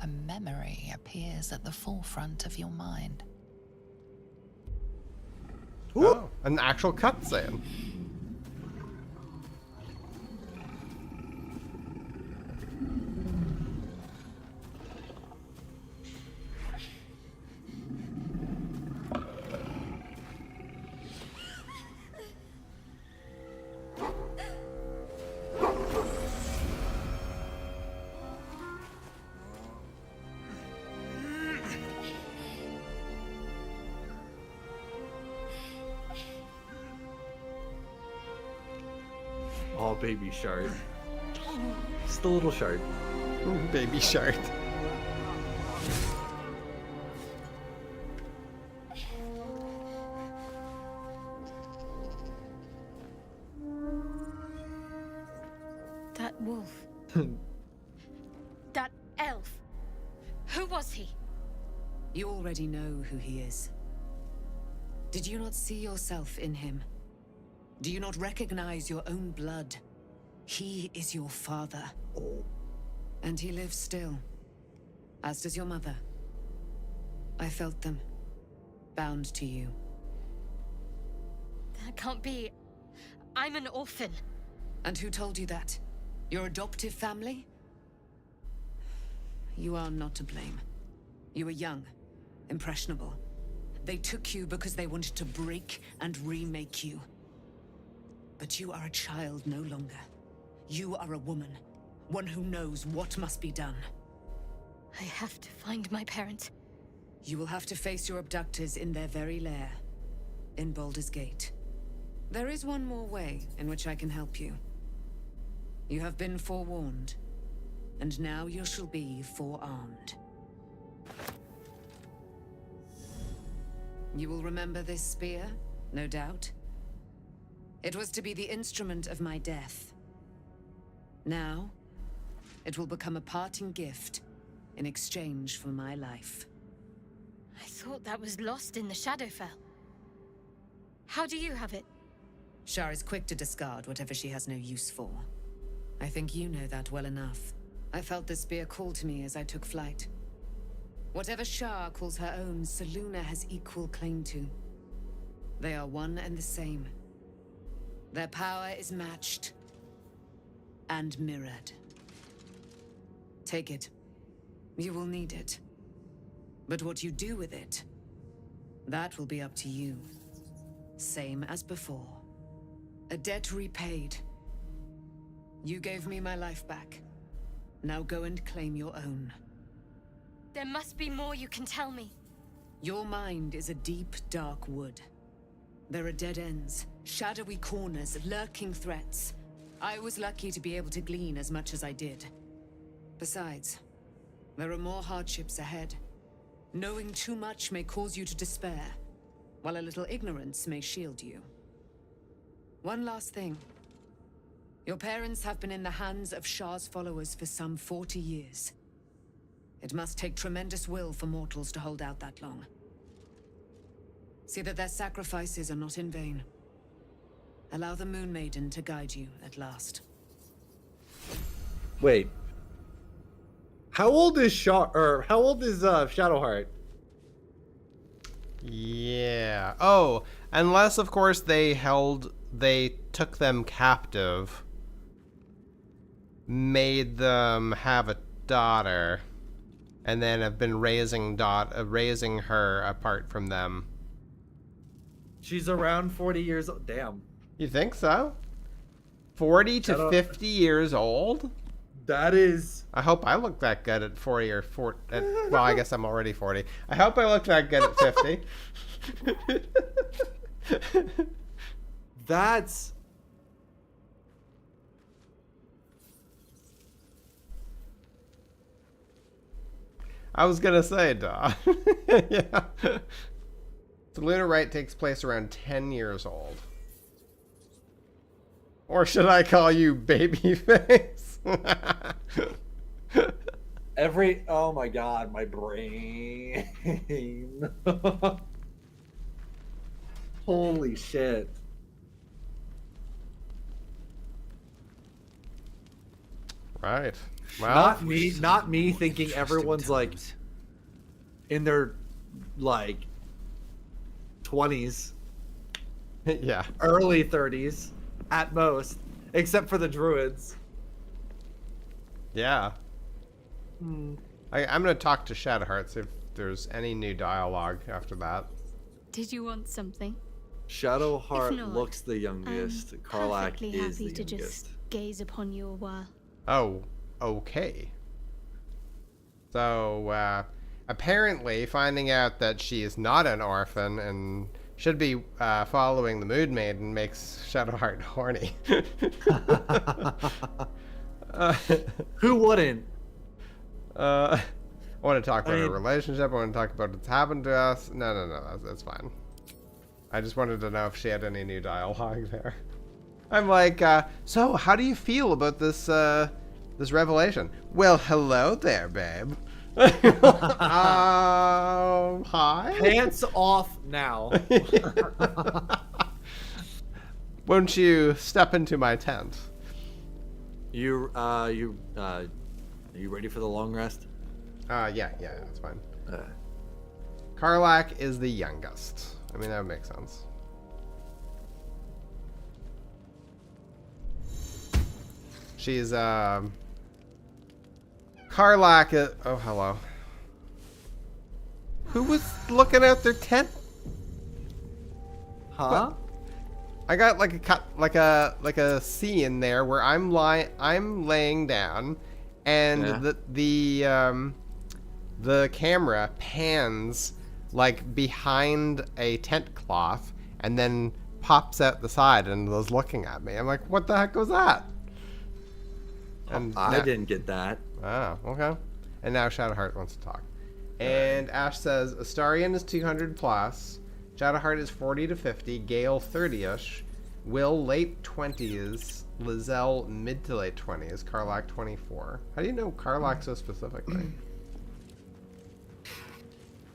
A memory appears at the forefront of your mind. Oh, an actual cutscene. Oh, baby shard. Just a little shard. Baby shard. That wolf. That elf. Who was he? You already know who he is. Did you not see yourself in him? Do you not recognize your own blood? He is your father. And he lives still. As does your mother. I felt them. Bound to you. That can't be. I'm an orphan. And who told you that? Your adoptive family? You are not to blame. You were young, impressionable. They took you because they wanted to break and remake you. But you are a child no longer. You are a woman, one who knows what must be done. I have to find my parents. You will have to face your abductors in their very lair, in Baldur's Gate. There is one more way in which I can help you. You have been forewarned, and now you shall be forearmed. You will remember this spear, no doubt. It was to be the instrument of my death. Now, it will become a parting gift in exchange for my life. I thought that was lost in the Shadowfell. How do you have it? Shar is quick to discard whatever she has no use for. I think you know that well enough. I felt the spear call to me as I took flight. Whatever Shar calls her own, Selûne has equal claim to. They are one and the same. Their power is matched and mirrored. Take it. You will need it. But what you do with it, that will be up to you. Same as before. A debt repaid. You gave me my life back. Now go and claim your own. There must be more you can tell me. Your mind is a deep, dark wood. There are dead ends, shadowy corners, lurking threats. I was lucky to be able to glean as much as I did. Besides, there are more hardships ahead. Knowing too much may cause you to despair, while a little ignorance may shield you. One last thing. Your parents have been in the hands of Shar's followers for some 40 years. It must take tremendous will for mortals to hold out that long. See that their sacrifices are not in vain. Allow the Moon Maiden to guide you at last. Wait. How old is Shadowheart? Yeah. Oh, unless of course they took them captive, made them have a daughter, and then have been raising her apart from them. She's around 40 years old. Damn. You think so? 40 to 50 years old? That is... I hope I look that good at 40 or 40. Well, I guess I'm already 40. I hope I look that good at 50. That's... I was gonna say, duh. Yeah. The lunar rite takes place around 10 years old. Or should I call you Babyface? Oh my god, my brain. Holy shit. Right. Well, Not me thinking everyone's like in their like 20s, yeah. early 30s at most, except for the druids. Yeah. I'm gonna talk to Shadowheart, see if there's any new dialogue after that. Did you want something? Shadowheart If not, looks the youngest. I'm Karlach perfectly is the happy to youngest. just gaze upon you a while. Oh, okay. So, apparently finding out that she is not an orphan and should be following the Moon Maiden makes Shadowheart horny. Who wouldn't? I want to talk about our relationship. I want to talk about what's happened to us. No, that's fine. I just wanted to know if she had any new dialogue there. I'm like, so how do you feel about this this revelation? Well, hello there, babe. Hi. Pants off now. Won't you step into my tent? Are you ready for the long rest? Yeah, that's fine. Karlach is the youngest. I mean, that would make sense. She's, Karlach, oh, hello. Who was looking at their tent? Huh? What? I got like a cut, like a scene there where I'm laying down, and the camera pans like behind a tent cloth, and then pops out the side and was looking at me. I'm like, what the heck was that? And I didn't get that. Oh, okay. And now Shadowheart wants to talk. And Ash says Astarion is 200 plus. Shadowheart is 40 to 50. Gale 30ish. Will late 20s. Lizelle mid to late 20s. Karlach 24. How do you know Karlach so specifically?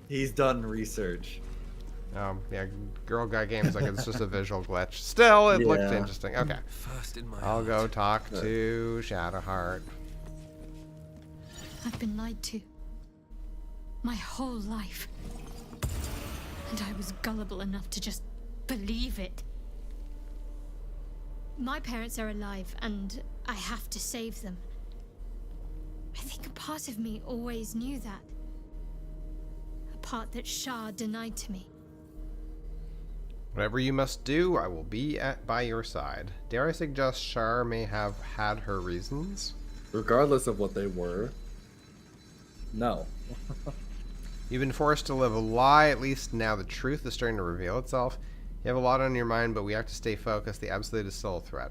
He's done research. Yeah, Girl Guy Games like it's just a visual glitch. Still, it looked interesting. Okay. First in my I'll go talk to Shadowheart. I've been lied to. My whole life. And I was gullible enough to just believe it. My parents are alive, and I have to save them. I think a part of me always knew that. A part that Shah denied to me. Whatever you must do, I will be by your side. Dare I suggest Shar may have had her reasons? Regardless of what they were. No. You've been forced to live a lie, at least now the truth is starting to reveal itself. You have a lot on your mind, but we have to stay focused. The absolute is still a threat.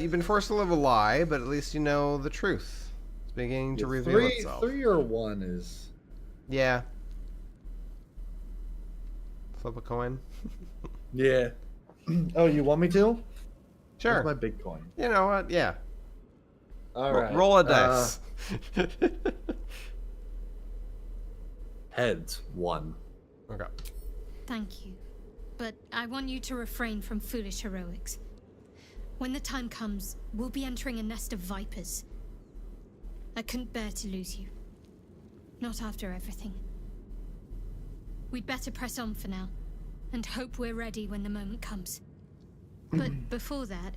You've been forced to live a lie, but at least you know the truth. It's beginning to reveal itself. 3 or 1 is... Yeah. Flip a coin. Yeah. Oh, you want me to? Sure. Where's my big coin? You know what? Yeah. All right. Roll a dice. Heads 1. Okay. Thank you. But I want you to refrain from foolish heroics. When the time comes, we'll be entering a nest of vipers. I couldn't bear to lose you. Not after everything. We'd better press on for now, and hope we're ready when the moment comes. But before that,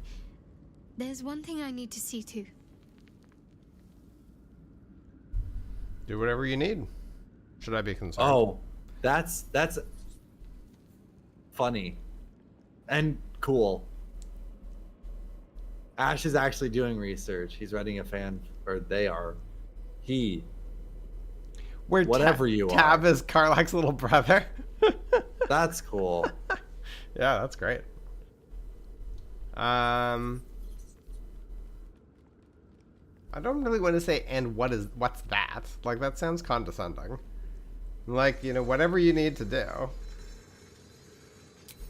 there's one thing I need to see to. Do whatever you need. Should I be concerned? Oh, that's funny and cool. Ash is actually doing research. He's writing a fan, or they are. Whatever you are. Tab is Karlach's little brother. That's cool. Yeah, that's great. I don't really want to say, and what's that? Like, that sounds condescending. Like, you know, whatever you need to do.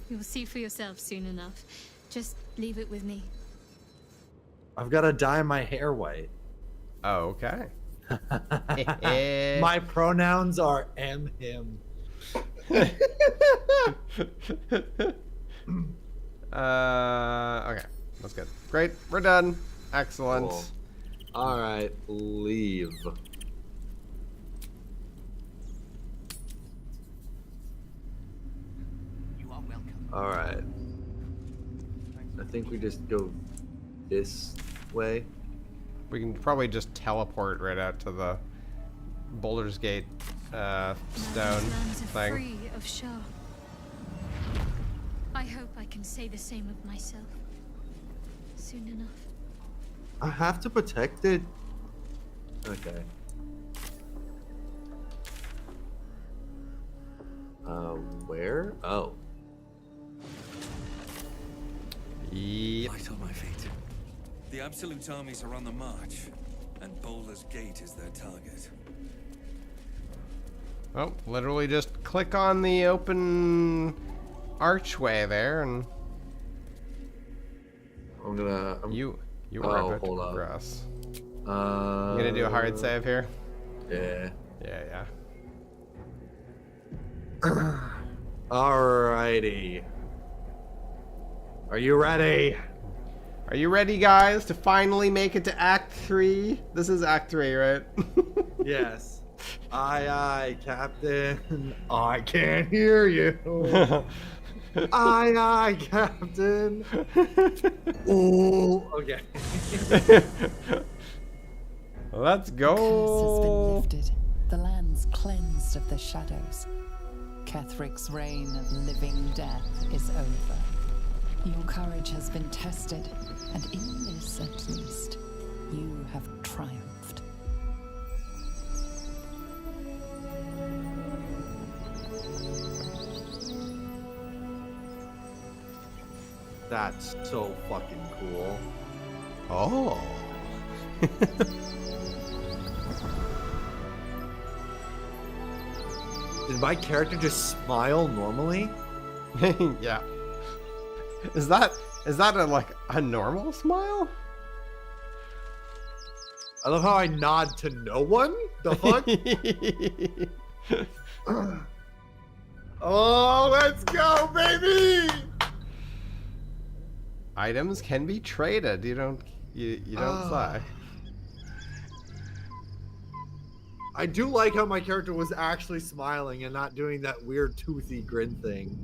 You'll see for yourself soon enough. Just leave it with me. I've got to dye my hair white. Okay. My pronouns are am, him. Okay. That's good. Great. We're done. Excellent. Cool. All right. Leave. You are welcome. All right. I think we just go this way. We can probably just teleport right out to the Baldur's Gate stone Lands are thing. free of Shah. I hope I can say the same of myself soon enough. I have to protect it. Okay. Where? Oh. Yep. Light on my feet. The Absolute armies are on the march, and Baldur's Gate is their target. Oh, literally just click on the open archway there, and I'm gonna. you were about to hold up. progress. You gonna do a hard save here? Yeah. Yeah. Alrighty. Are you ready? Are you ready, guys, to finally make it to Act 3? This is Act 3, right? Yes. Aye, Captain. I can't hear you. Aye, Captain. Ooh. Okay. Let's The curse has been go. lifted. The land's cleansed of the shadows. Kethric's reign of living death is over. Your courage has been tested, and in this at least, you have triumphed. That's so fucking cool. Oh. Did my character just smile normally? Yeah. Is that a normal smile? I love how I nod to no one. The fuck? Oh, let's go, baby! Items can be traded. You don't say. I do like how my character was actually smiling and not doing that weird toothy grin thing.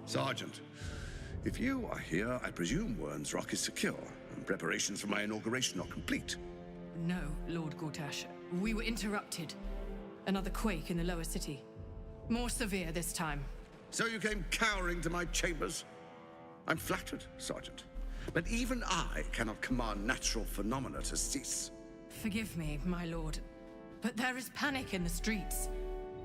Sergeant, if you are here, I presume Wern's Rock is secure, and preparations for my inauguration are complete. No, Lord Gortash. We were interrupted. Another quake in the lower city. More severe this time. So you came cowering to my chambers? I'm flattered, Sergeant. But even I cannot command natural phenomena to cease. Forgive me, my lord, but there is panic in the streets.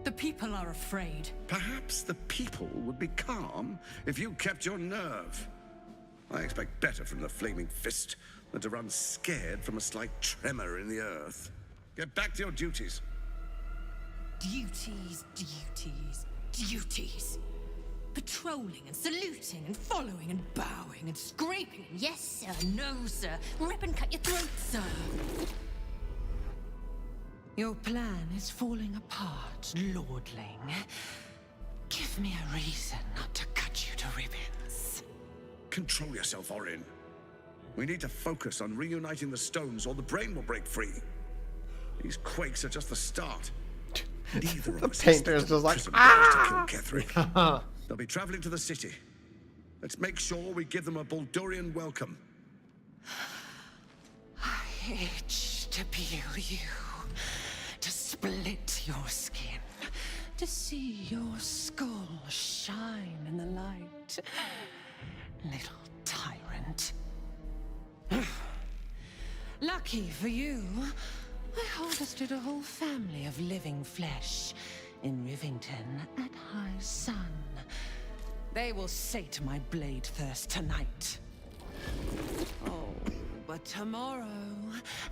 The people are afraid. Perhaps the people would be calm if you kept your nerve. I expect better from the Flaming Fist than to run scared from a slight tremor in the earth. Get back to your duties. Duties, duties, duties. Patrolling and saluting and following and bowing and scraping. Yes, sir. No, sir. Rip and cut your throat, sir. Your plan is falling apart, lordling. Give me a reason not to cut you to ribbons. Control yourself, Orin. We need to focus on reuniting the stones or the brain will break free. These quakes are just the start. Neither of The us painter's expect just like, prison guards to kill Ketherick. They'll be traveling to the city. Let's make sure we give them a Baldurian welcome. I itch to peel you, to split your skin. to see your skull shine in the light, little tyrant. Lucky for you, I harvested a whole family of living flesh in Rivington at high sun. They will sate my blade thirst tonight. Oh, but tomorrow,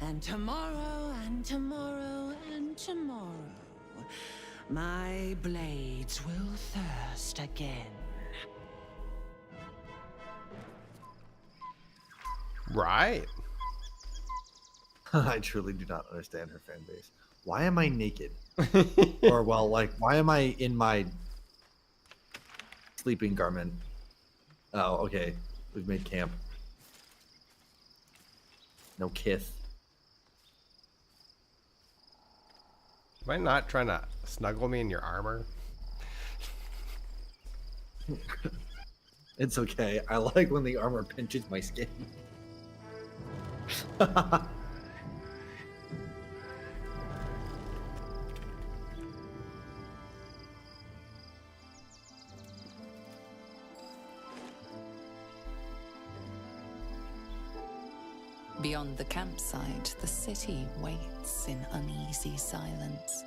and tomorrow, and tomorrow, and tomorrow, my blades will thirst again. Right. I truly do not understand her fan base. Why am I naked? Or, well, like, why am I in my sleeping garment? Oh, okay. We've made camp. No kith. Am I not trying to snuggle me in your armor? It's okay. I like when the armor pinches my skin. Beyond the campsite, the city waits in uneasy silence,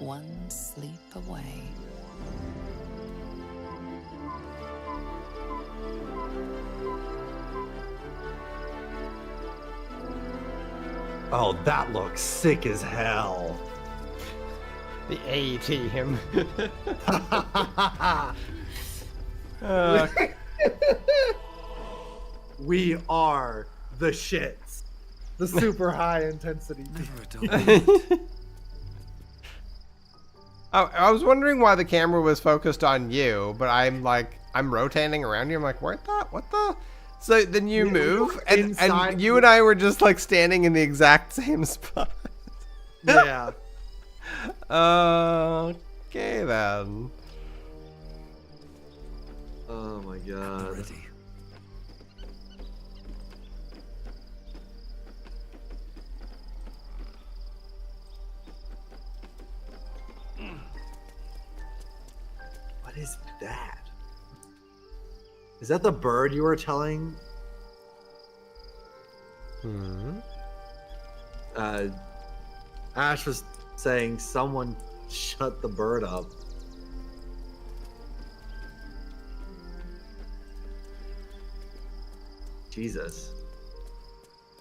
one sleep away. Oh, that looks sick as hell. The A team. We are the shits. The super high intensity. I was wondering why the camera was focused on you, but I'm rotating around you. I'm like, what the? So then you move, and you and I were just like standing in the exact same spot. Yeah. Okay then. Oh my god. What is that? Is that the bird you were telling? Ash was saying someone shut the bird up. Jesus.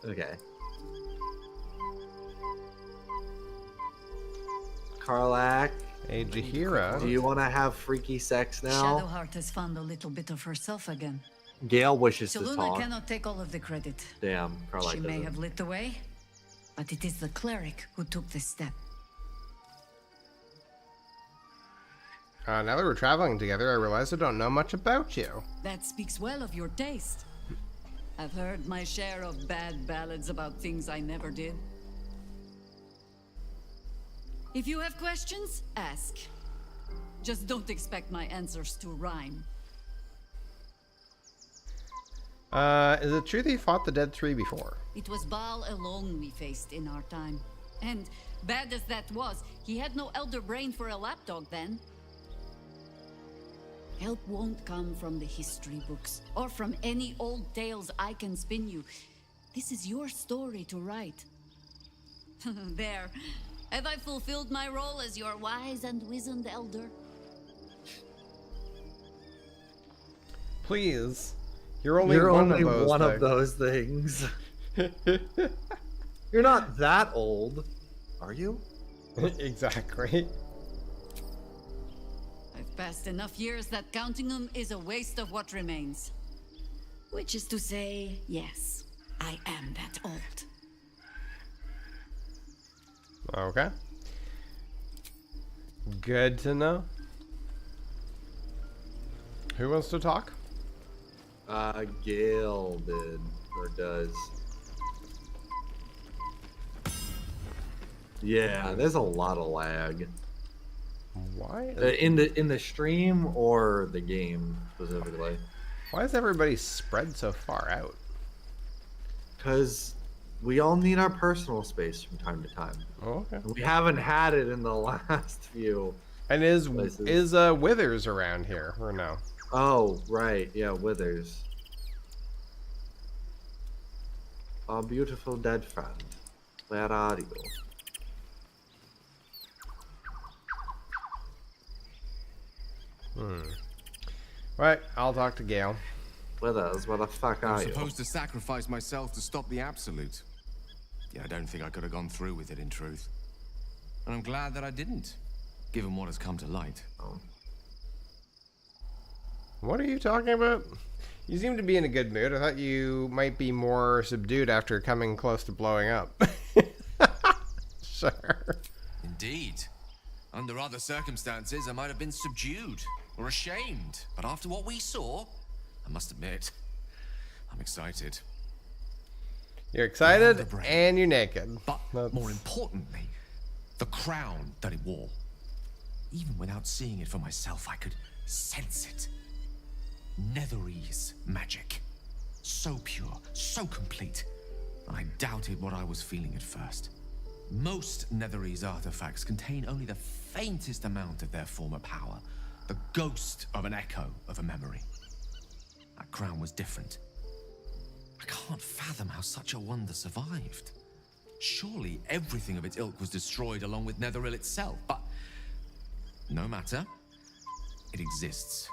Okay. Karlak. Hey, Jaheira. Do you want to have freaky sex now? Shadowheart has found a little bit of herself again. Gale wishes to Seluna talk. cannot take all of the credit. Damn, Karlak She may doesn't. have lit the way, but it is the cleric who took this step. Now that we're traveling together, I realize I don't know much about you. That speaks well of your taste. I've heard my share of bad ballads about things I never did. If you have questions, ask. Just don't expect my answers to rhyme. Is it true that you fought the Dead Three before? It was Baal alone we faced in our time. And bad as that was, he had no elder brain for a lapdog then. Help won't come from the history books, or from any old tales I can spin you. This is your story to write. There. Have I fulfilled my role as your wise and wizened elder? Please. You're only one of those things. You're not that old, are you? Exactly. I've passed enough years that counting them is a waste of what remains. Which is to say, yes, I am that old. Okay. Good to know. Who wants to talk? Gale did, or does. Yeah, there's a lot of lag. Why? In the stream or the game specifically? Why is everybody spread so far out? Because we all need our personal space from time to time. Oh, okay. We haven't had it in the last few. And is places. Withers around here or no? Oh, right. Yeah, Withers. Our beautiful dead friend. Where are you? Right, I'll talk to Gale. Withers, where the fuck I are was you? supposed to sacrifice myself to stop the Absolute. Yeah, I don't think I could have gone through with it, in truth. And I'm glad that I didn't, given what has come to light. Oh. What are you talking about? You seem to be in a good mood. I thought you might be more subdued after coming close to blowing up. Sure. Indeed. Under other circumstances, I might have been subdued or ashamed. But after what we saw, I must admit, I'm excited. You're excited and you're naked. But more importantly, the crown that it wore. Even without seeing it for myself, I could sense it. Netherese magic. So pure, so complete. I doubted what I was feeling at first. Most Netherese artifacts contain only the faintest amount of their former power. The ghost of an echo of a memory. That crown was different. I can't fathom how such a wonder survived. Surely everything of its ilk was destroyed along with Netheril itself, but no matter. It exists.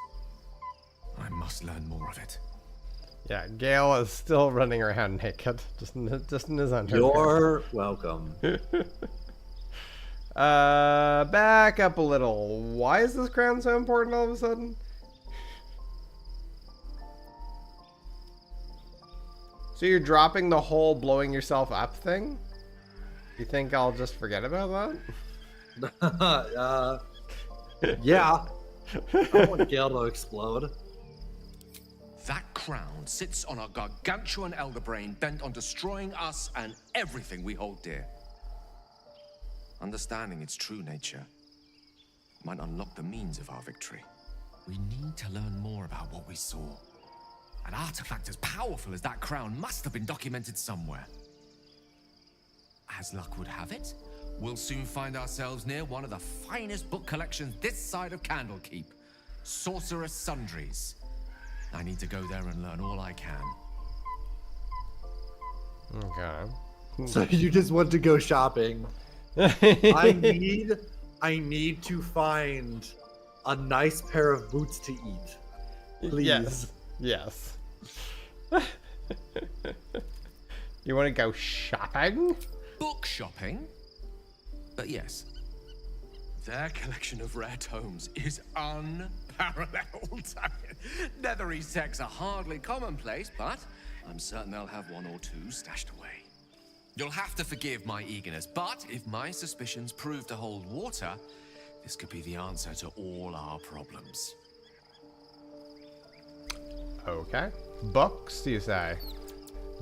I must learn more of it. Yeah, Gale is still running around naked, just in his underwear. You're welcome. Back up a little. Why is this crown so important all of a sudden? So you're dropping the whole blowing yourself up thing? You think I'll just forget about that? Yeah. I want Gale to explode. That crown sits on a gargantuan elder brain bent on destroying us and everything we hold dear. Understanding its true nature might unlock the means of our victory. We need to learn more about what we saw. An artifact as powerful as that crown must have been documented somewhere. As luck would have it, we'll soon find ourselves near one of the finest book collections this side of Candlekeep, Sorcerous Sundries. I need to go there and learn all I can. Okay. So you just want to go shopping. I need to find a nice pair of boots to eat. Please. Yes. You want to go shopping? Book shopping? But yes. Their collection of rare tomes is unparalleled. Netherese texts are hardly commonplace, but I'm certain they'll have one or two stashed away. You'll have to forgive my eagerness, but if my suspicions prove to hold water, this could be the answer to all our problems. Okay. Books, you say?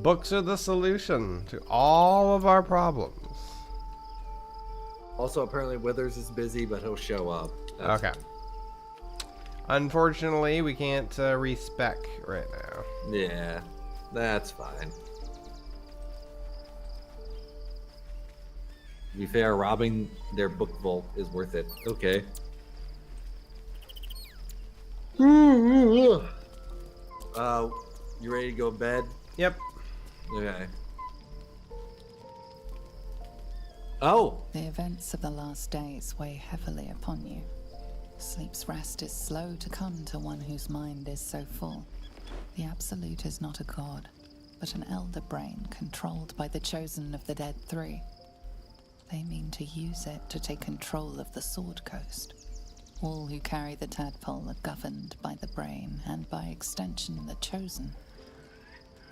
Books are the solution to all of our problems. Also, apparently Withers is busy, but he'll show up. That's okay. Unfortunately, we can't respec right now. Yeah, that's fine. To be fair, robbing their book vault is worth it. Okay. You ready to go to bed? Yep. Okay. Oh! The events of the last days weigh heavily upon you. Sleep's rest is slow to come to one whose mind is so full. The Absolute is not a god, but an elder brain controlled by the chosen of the Dead Three. They mean to use it to take control of the Sword Coast. All who carry the tadpole are governed by the brain, and by extension the chosen.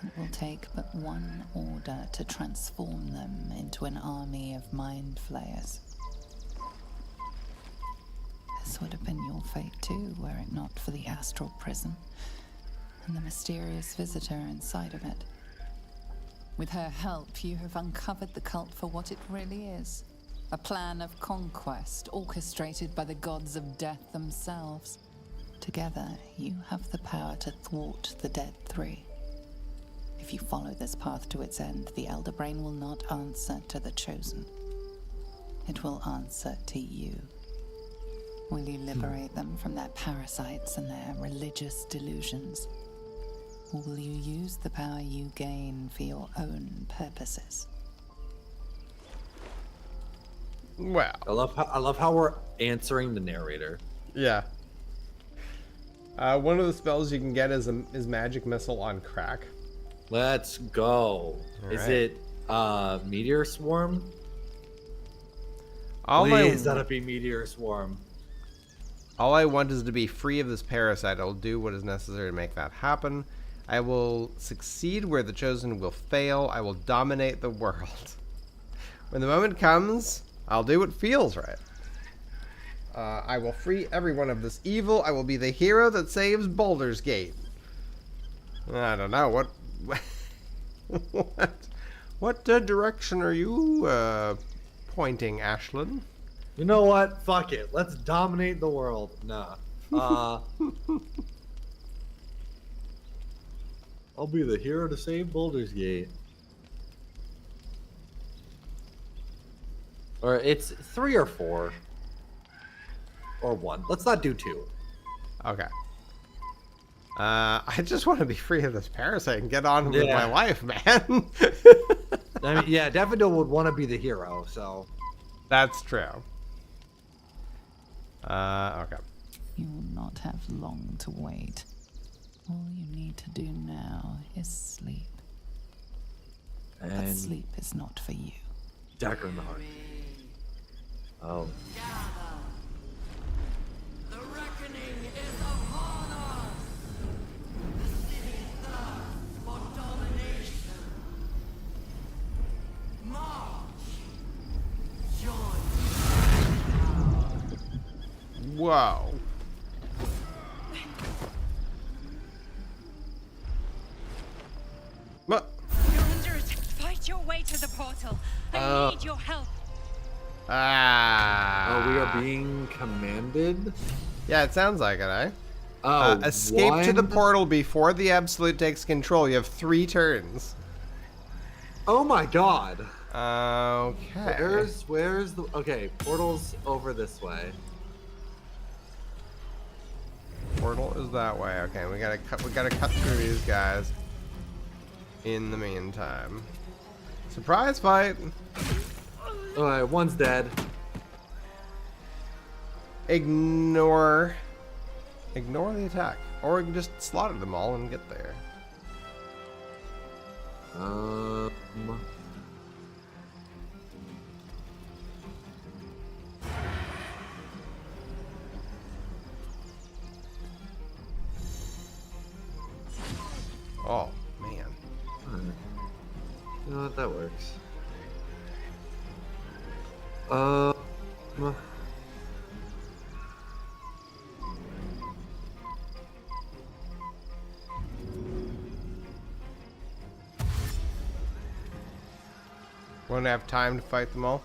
It will take but one order to transform them into an army of mind flayers. This would have been your fate too, were it not for the astral prison and the mysterious visitor inside of it. With her help, you have uncovered the cult for what it really is. A plan of conquest orchestrated by the gods of death themselves. Together, you have the power to thwart the Dead Three. If you follow this path to its end, the Elder Brain will not answer to the Chosen. It will answer to you. Will you liberate them from their parasites and their religious delusions? Or will you use the power you gain for your own purposes? Well, I love how we're answering the narrator. Yeah. One of the spells you can get is Magic Missile on crack. Let's go. Is it Meteor Swarm? Please let it be Meteor Swarm. All I want is to be free of this parasite. I will do what is necessary to make that happen. I will succeed where the chosen will fail. I will dominate the world. When the moment comes, I'll do what feels right. I will free everyone of this evil. I will be the hero that saves Baldur's Gate. I don't know. What direction are you pointing, Ashlyn? You know what? Fuck it. Let's dominate the world. Nah. I'll be the hero to save Baldur's Gate. Or it's 3 or 4. Or 1. Let's not do 2. Okay. I just want to be free of this parasite and get on with my life, man. I mean, yeah, Daffodil would want to be the hero, so. That's true. Okay. You will not have long to wait. All you need to do now is sleep. But sleep is not for you. Dagger in the heart. Oh. The reckoning is upon us. The city thirsts for domination. March. Join. Whoa. What? You're under it. Fight your way to the portal. I need your help. Ah. Oh, we are being commanded? Yeah, it sounds like it, eh? Oh, escape to the portal before the Absolute takes control. You have 3 turns. Oh my god. Okay. Where's the... Okay, portal's over this way. Portal is that way. Okay, we gotta cut through these guys. In the meantime. Surprise fight! Alright, one's dead. Ignore the attack. Or we can just slaughter them all and get there. Oh, man. You know what? That works. Won't have time to fight them all.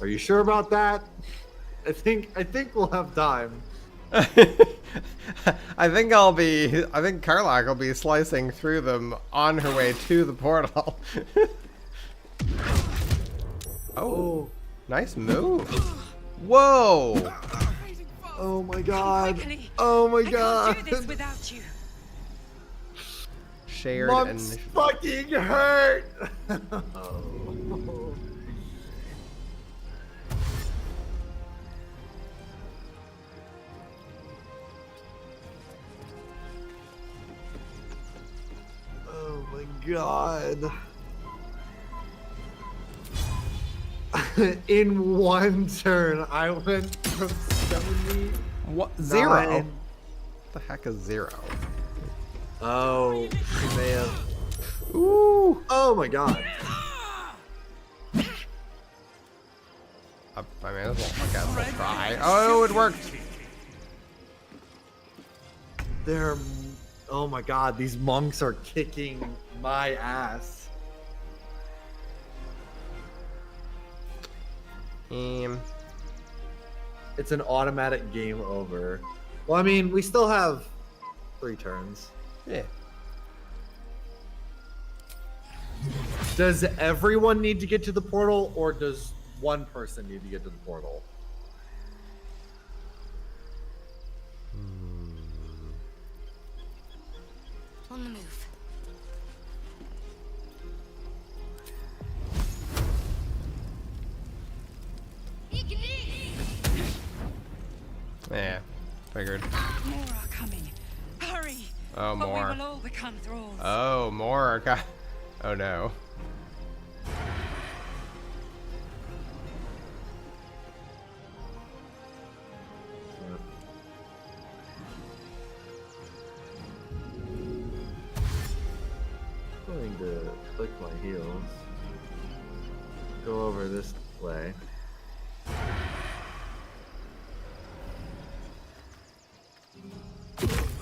Are you sure about that? I think we'll have time. I think Karlach will be slicing through them on her way to the portal. Oh, nice move. Whoa. Oh my god. Oh my god. I can't do this without you. Shared Mom's initiative. fucking hurt. Oh my god. In one turn, I went from 70. What? 0? What the heck is 0? Oh, she may have. Ooh. Oh my god. I mean, I guess we'll try. Oh, it worked. They're. Oh my god, these monks are kicking my ass. It's an automatic game over. Well, I mean, we still have 3 turns. Yeah. Does everyone need to get to the portal, or does one person need to get to the portal? On the move. Yeah, figured. More are coming. Hurry! Oh, But more. we will all become thralls. Oh, more. God. Oh no. I'm going to click my heels. Go over this way.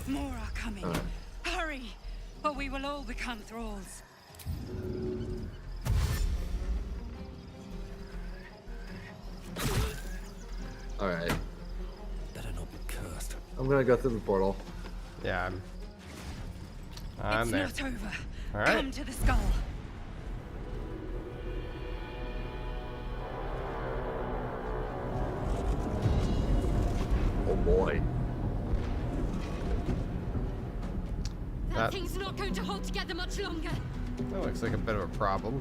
More are coming. Alright. Hurry! But we will all become thralls. Alright. Better not be cursed. I'm gonna go through the portal. Yeah, I'm It's there. not over. All right. Come to the skull. Oh boy. That thing's not going to hold together much longer. That looks like a bit of a problem.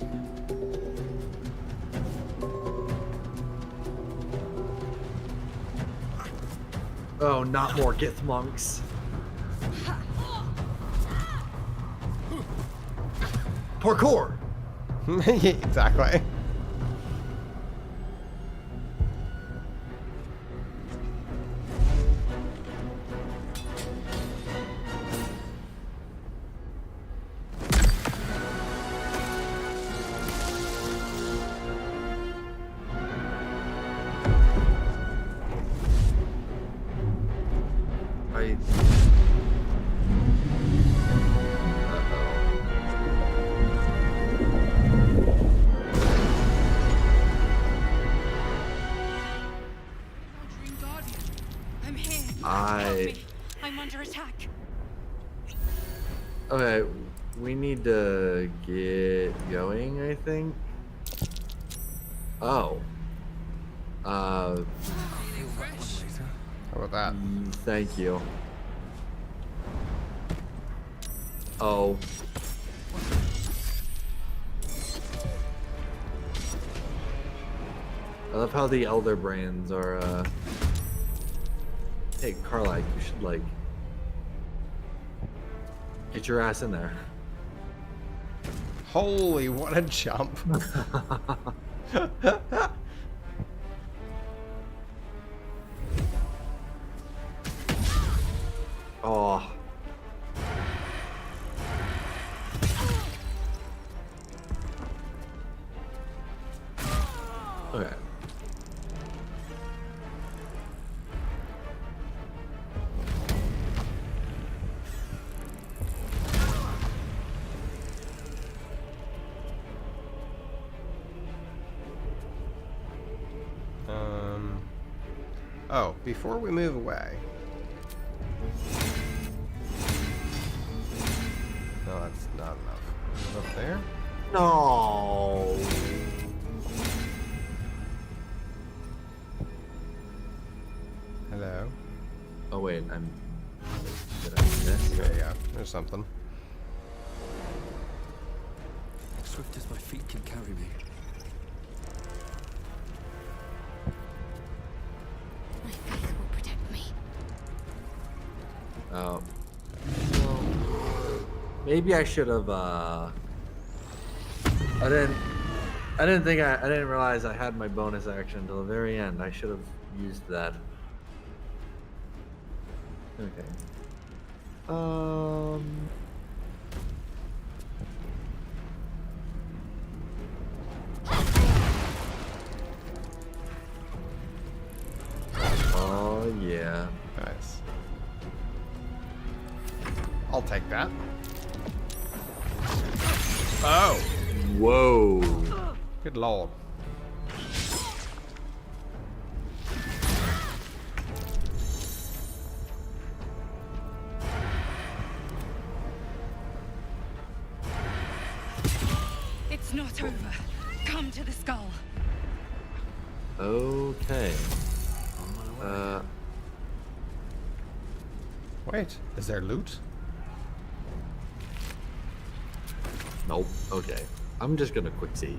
Oh, not more Gith monks. Parkour! Exactly. I... Dream Guardian. I'm here. I- Help me. I'm under attack. Okay, we need to get going, I think. Oh. How about that? Thank you. Oh. I love how the Elder Brands are, Hey, Carla, you should, like... Get your ass in there. Holy, what a jump. Oh. Okay. Oh, before we move away. No, that's not enough. Move up there? No. Hello? Oh wait, I'm... Did I miss? Okay, yeah, there's something. Swift as my feet can carry me. My faith will protect me. Oh. Well, maybe I should have, I didn't realize I had my bonus action until the very end. I should have used that. Okay. Oh yeah. Nice. I'll take that. Oh. Whoa. Good lord. It's not over. Come to the skull. Okay. Wait, is there loot? Nope. Okay. I'm just gonna quick save.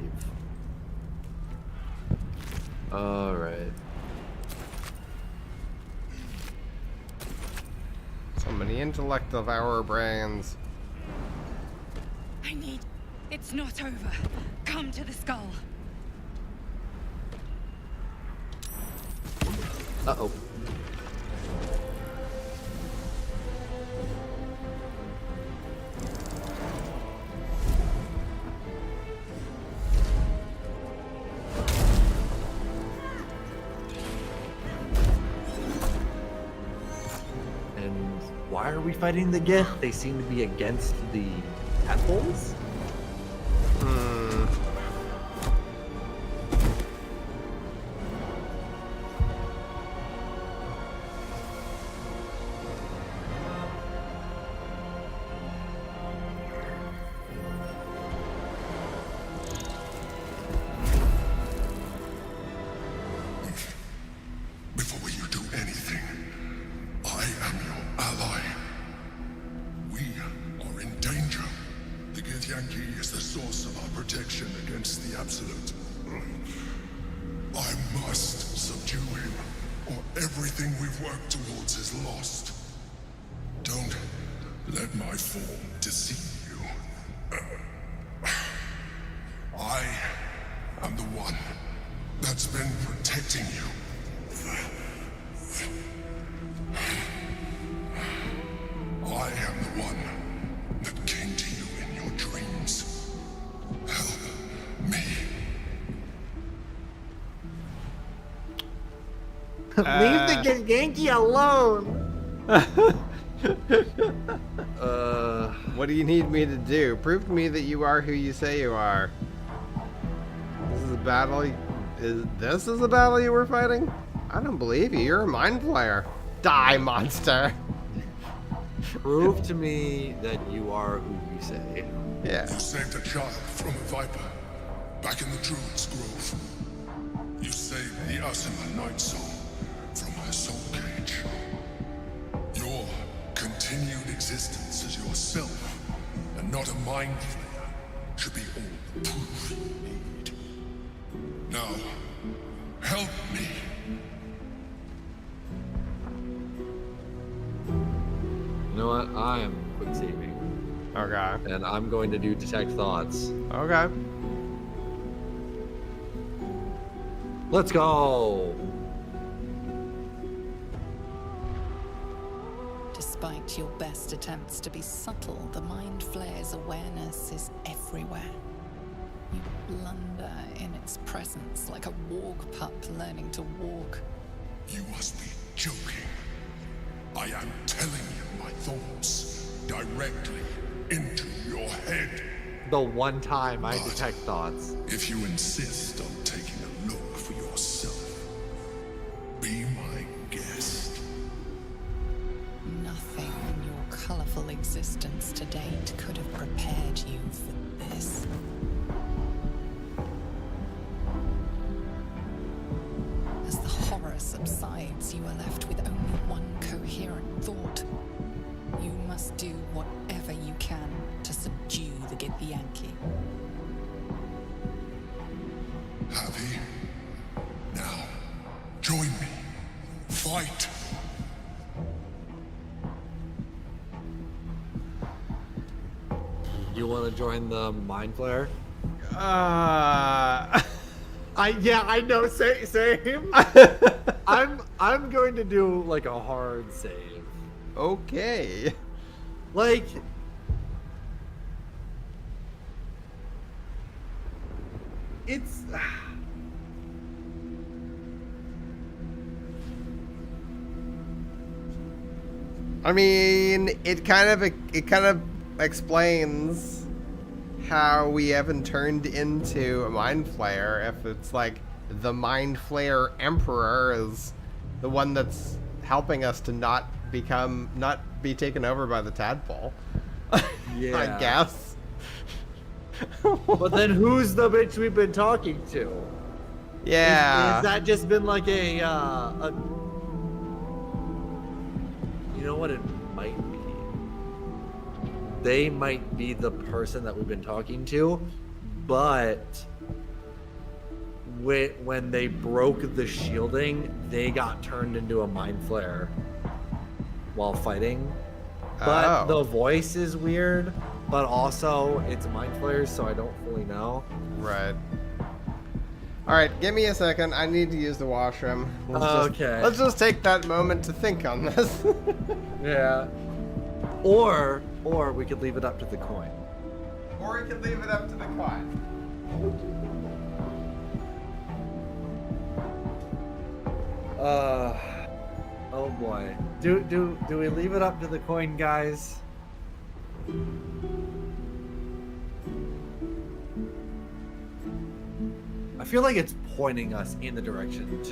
Alright. So many intellect of our brains. I need... It's not over. Come to the skull. Uh-oh. And why are we fighting the Gith? They seem to be against the tadpoles? Before you do anything, I am your ally. We are in danger. The Githyanki is the source of our protection against the Absolute. I must subdue him, or everything we've worked towards is lost. Don't let my form deceive you. I am the one that's been protecting you. I am the one that came to you in your dreams. Help me. Leave the Genki alone! What do you need me to do? Prove to me that you are who you say you are. This is a battle. This is a battle you were fighting? I don't believe you. You're a mind flayer. Die, monster. Prove to me that you are who you say. Yeah. You saved a child from a viper back in the Druid's Grove. You saved the Asima Night Soul from her soul cage. Your continued existence as yourself and not a mind flayer should be all the proof you need. Now, help me. You know what? I am quick saving. Okay. And I'm going to do detect thoughts. Okay. Let's go! Despite your best attempts to be subtle, the Mind Flayer's awareness is everywhere. You blunder in its presence like a warg pup learning to walk. You must be joking. I am telling you my thoughts directly into your head. The one time I detect thoughts. If you insist on taking a look for yourself, be my guest. Nothing in your colorful existence to date could have prepared you for this. As the horror subsides, you are left with only one coherent thought. You must do whatever you can to subdue the Githyanki. Happy? Now, join me. Fight! You want to join the Mind Flayer? I know. Same. I'm going to do like a hard save. Okay. Like, it's I mean, it kind of explains how we haven't turned into a Mind Flayer if it's like the Mind Flayer Emperor is the one that's helping us to not be taken over by the tadpole. Yeah. I guess. But then who's the bitch we've been talking to? Yeah. Has that just been like a you know what it might be? They might be the person that we've been talking to, but when they broke the shielding, they got turned into a Mind Flayer while fighting. But the voice is weird, but also it's Mind Flayers, so I don't fully know. Right. Alright, give me a second. I need to use the washroom. Let's just take that moment to think on this. Yeah. Or we could leave it up to the coin. Or we could leave it up to the coin. Oh boy. Do we leave it up to the coin, guys? I feel like it's pointing us in the direction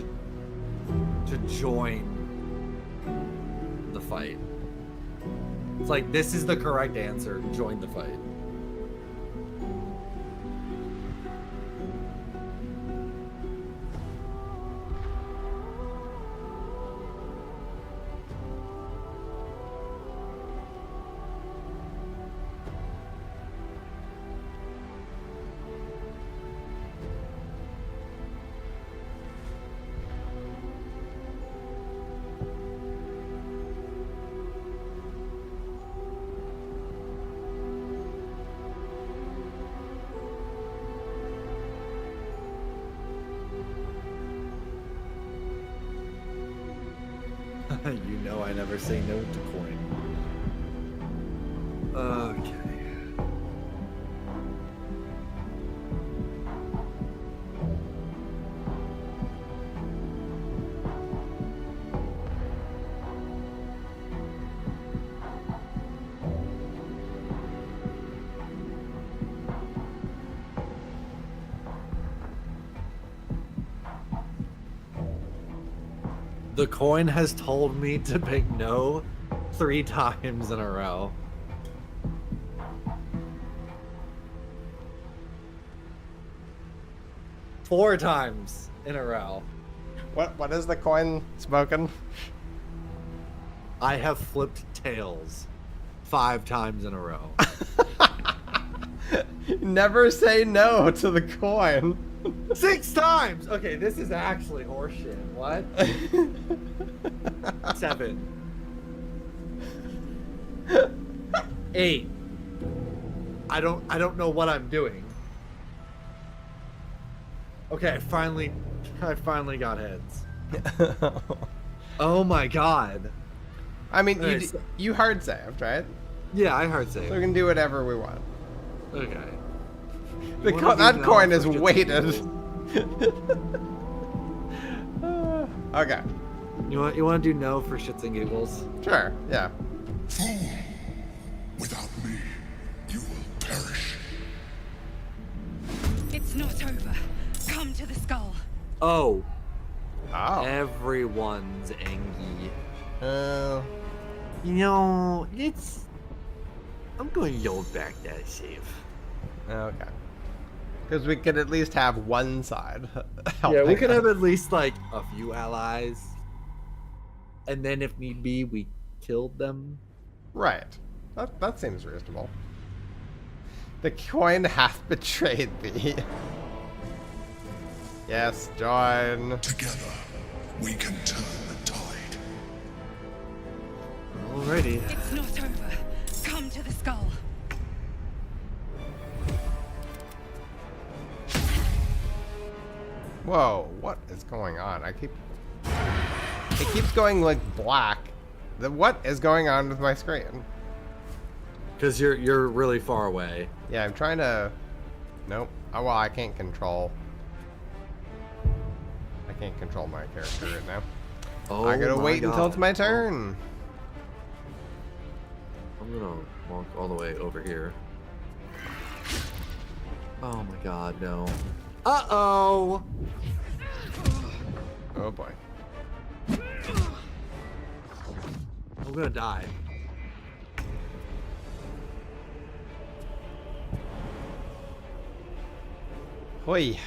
to join the fight. It's like, this is the correct answer. Join the fight. You know I never say no to coin. Okay. The coin has told me to pick no 3 times in a row. Four times in a row. What is the coin smoking? I have flipped tails 5 times in a row. Never say no to the coin. 6 times! Okay, this is actually horseshit. What? 7. 8. I don't know what I'm doing. Okay, I finally got heads. Oh my god. I mean, you hard saved, right? Yeah, I hard saved. So we can do whatever we want. Okay. That coin is weighted. Okay. You want to do no for shits and giggles? Sure. Yeah. Fool! Without me, you will perish. It's not over. Come to the skull. Oh. Oh. Everyone's angry. You know, I'm going to yield back that save. Okay. Because we could at least have one side. Yeah, we could have at least like a few allies, and then if need be, we killed them. Right. That seems reasonable. The coin hath betrayed thee. Yes, join. Together, we can turn the tide. Alrighty. It's not over. Come to the skull. Whoa, what is going on? It keeps going like black. What is going on with my screen? Because you're really far away. Yeah, I'm trying to. Nope. Oh well, I can't control. I can't control my character right now. Oh, I gotta my wait until God. it's my turn. I'm gonna walk all the way over here. Oh my god, no. Uh-oh! Oh boy. I'm gonna die. Hoi.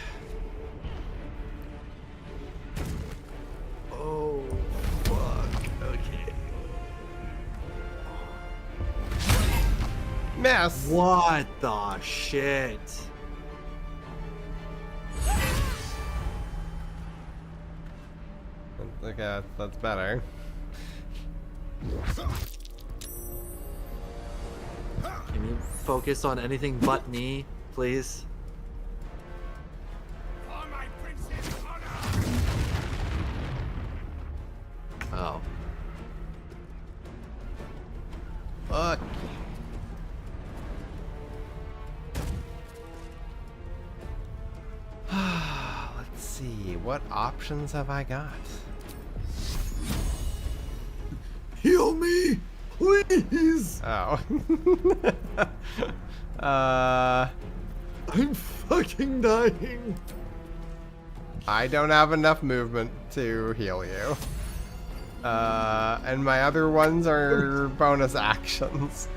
Oh, fuck. Okay. Mess. What the shit? Okay, that's better. Can you focus on anything but me, please? Oh. Fuck. Let's see, what options have I got? Heal me, please. Oh. I'm fucking dying. I don't have enough movement to heal you. And my other ones are bonus actions.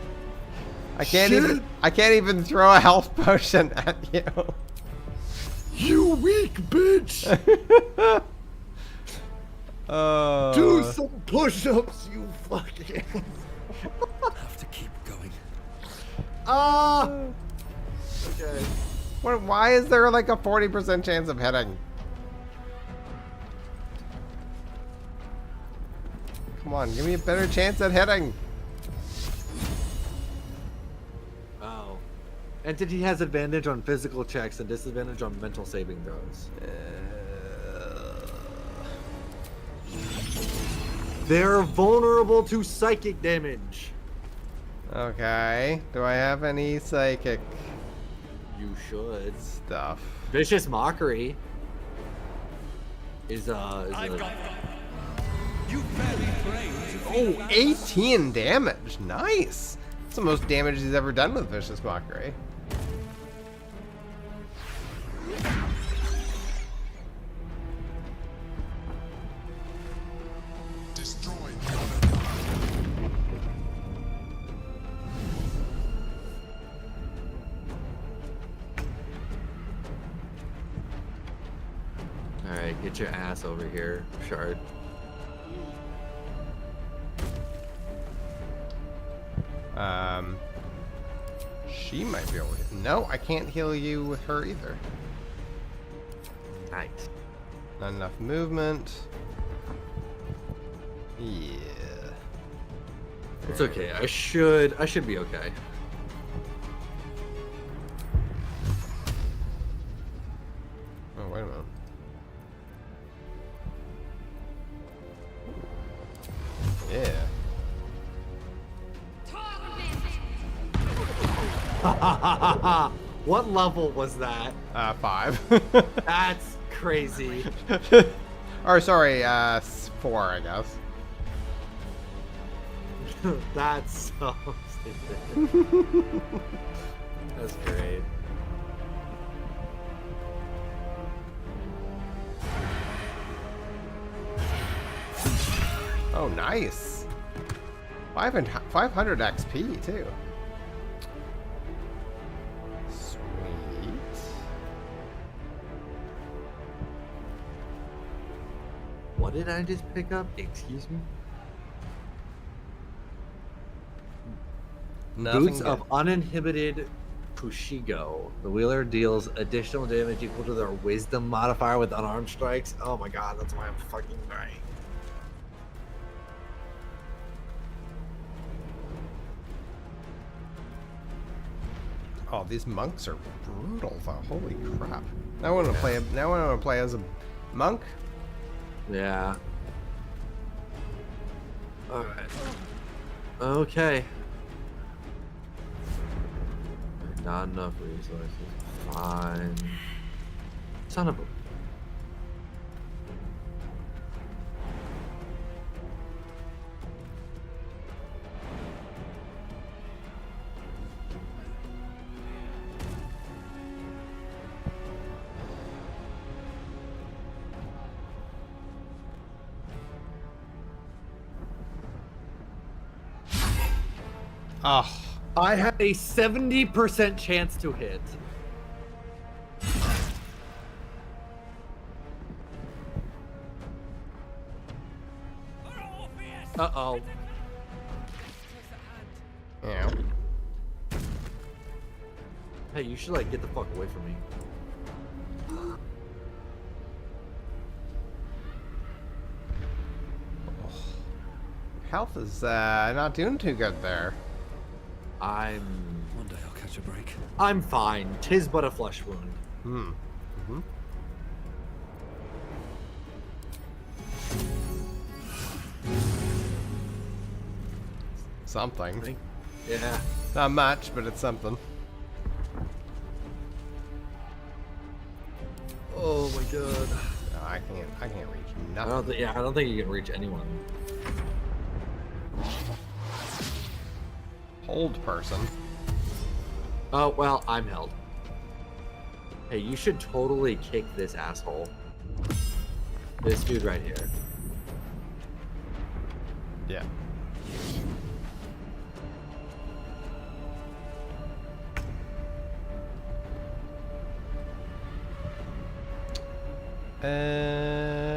I can't even throw a health potion at you. You weak bitch. Do some push-ups, you fucking. Have to keep going. Ah. Okay. Why is there like a 40% chance of hitting? Come on, give me a better chance at hitting. Oh. Entity has advantage on physical checks and disadvantage on mental saving throws. They're vulnerable to psychic damage. Okay. Do I have any psychic You should. stuff? Vicious Mockery is You barely framed. Oh, 18 damage. Nice. That's the most damage he's ever done with Vicious Mockery. Alright, get your ass over here, Shard. She might be able to. No, I can't heal you with her either. Nice. Not enough movement. Yeah. It's okay. I should be okay. Oh, wait a minute. Yeah. What level was that? 5. That's crazy. Or sorry, 4, I guess. That's so stupid. That's great. Oh, nice. 500 XP, too. Sweet. What did I just pick up? Excuse me? Boots Nothing of good. Uninhibited Pushigo. The wheeler deals additional damage equal to their wisdom modifier with unarmed strikes. Oh my god, that's why I'm fucking dying. Oh, these monks are brutal, though. Holy crap! Now I want to play. Now I want to play as a monk. Yeah. Alright. Okay. Not enough resources. Fine. Son of a... Oh. I had a 70% chance to hit. Uh-oh. Yeah. Hey, you should, like, get the fuck away from me. Health is not doing too good there. One day I'll catch a break. I'm fine. 'Tis but a flesh wound. Mm-hmm. Something. Yeah. Not much, but it's something. Oh my god. No, I can't reach nothing. I don't think you can reach anyone. Hold person. Oh, well, I'm held. Hey, you should totally kick this asshole. This dude right here. Yeah.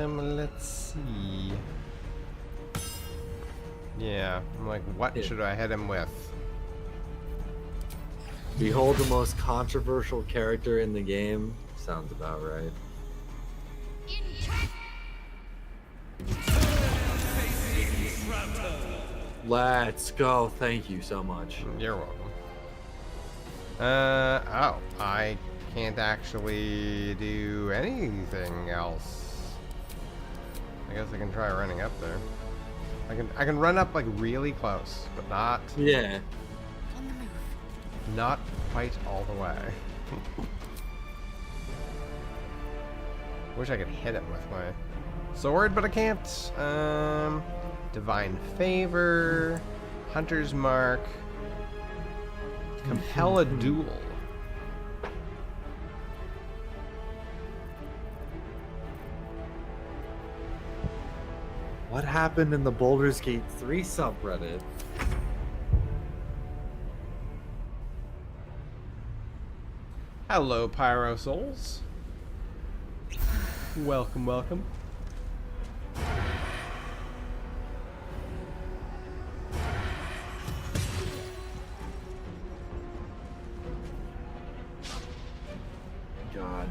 Let's see. Yeah, I'm like, what should I hit him with? Behold the most controversial character in the game. Sounds about right. Let's go. Thank you so much. You're welcome. Oh, I can't actually do anything else. I guess I can try running up there. I can run up like really close, but not. Yeah. Not quite all the way. Wish I could hit him with my sword, but I can't. Divine Favor, Hunter's Mark, Compel a Duel. What happened in the Baldur's Gate 3 subreddit? Hello, Pyro Souls. Welcome, welcome. God.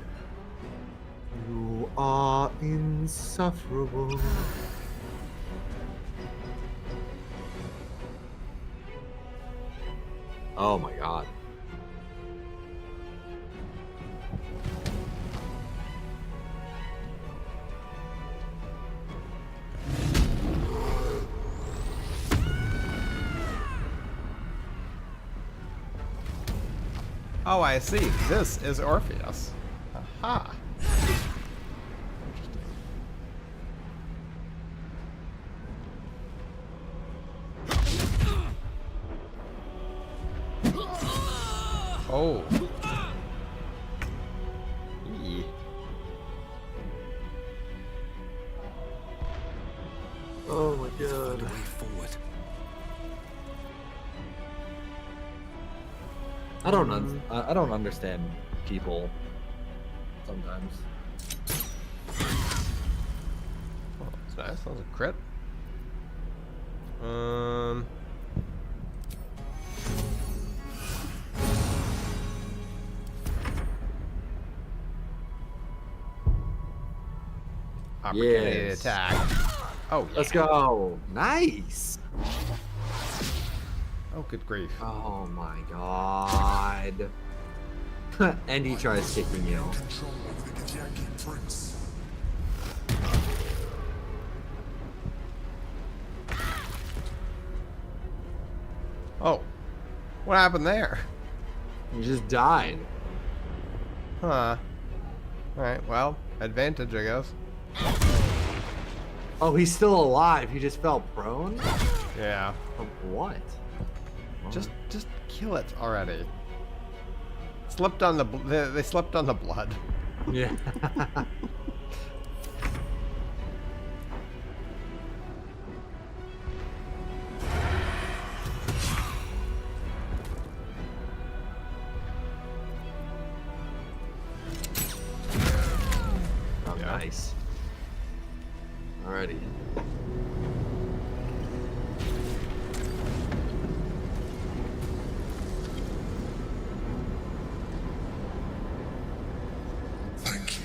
You are insufferable. Oh my god. Oh, I see. This is Orpheus. Aha. Oh. Eee. Oh my god. Way forward. I don't understand people sometimes. Oh, that's nice. That was a crit. Opportunity Yes. attack. Oh, Let's go. Nice. Oh, good grief. Oh my god. And he tries kicking you. Control over the Githyanki prince. Oh. What happened there? You just died. Huh. Alright, well, advantage, I guess. Oh, he's still alive. He just fell prone? Yeah. From what? Just kill it already. Slipped on the they slipped on the blood. Yeah. Nice. Alrighty. Thank you.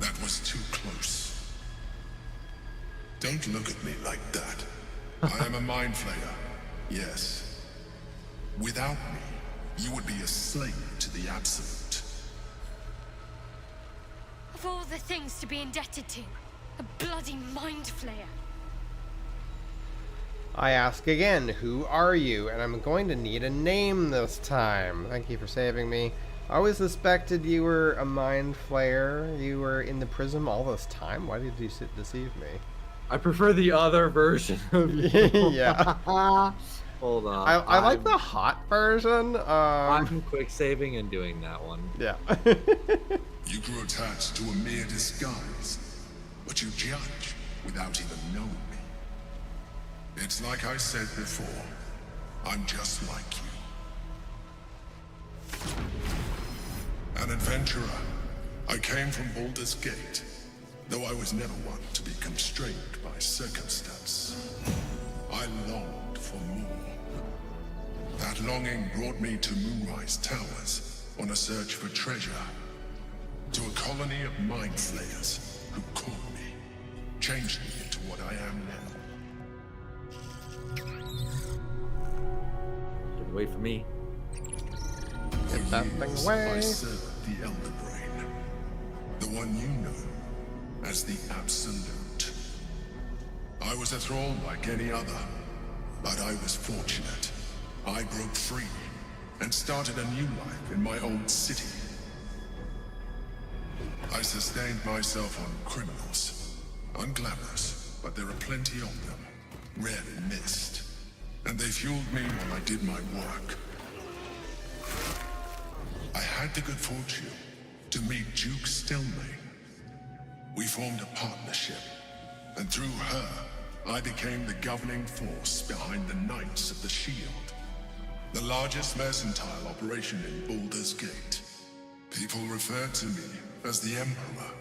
That was too close. Don't look at me like that. I am a mind flayer. Yes. Without me, you would be a slave to the Absolute. Of all the things to be indebted to, a bloody mind flayer. I ask again, who are you? And I'm going to need a name this time. Thank you for saving me. I always suspected you were a mind flayer. You were in the prism all this time. Why did you deceive me? I prefer the other version of you. Yeah. Hold on. I like the hot version. I'm quick saving and doing that one. Yeah. You grew attached to a mere disguise, but you judge without even knowing me. It's like I said before, I'm just like you. An adventurer. I came from Baldur's Gate, though I was never one to be constrained by circumstance. I longed for more. That longing brought me to Moonrise Towers on a search for treasure. To a colony of mind flayers who caught me, changed me into what I am now. Get away from me. Get that thing away. I served the Elder Brain, the one you know as the Absolute. I was a thrall like any other, but I was fortunate. I broke free and started a new life in my old city. I sustained myself on criminals. Unglamorous, but there are plenty of them. Rarely missed. And they fueled me while I did my work. I had the good fortune to meet Duke Stelmane. We formed a partnership, and through her, I became the governing force behind the Knights of the Shield, the largest mercantile operation in Baldur's Gate. People referred to me as the Emperor.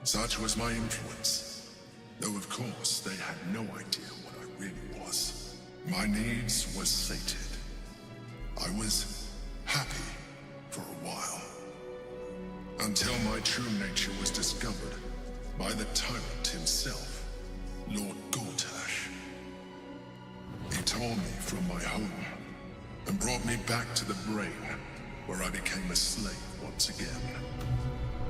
Such was my influence, though of course they had no idea what I really was. My needs were sated. I was happy for a while, until my true nature was discovered by the tyrant himself, Lord Gortash. He tore me from my home and brought me back to the Brain, where I became a slave once again.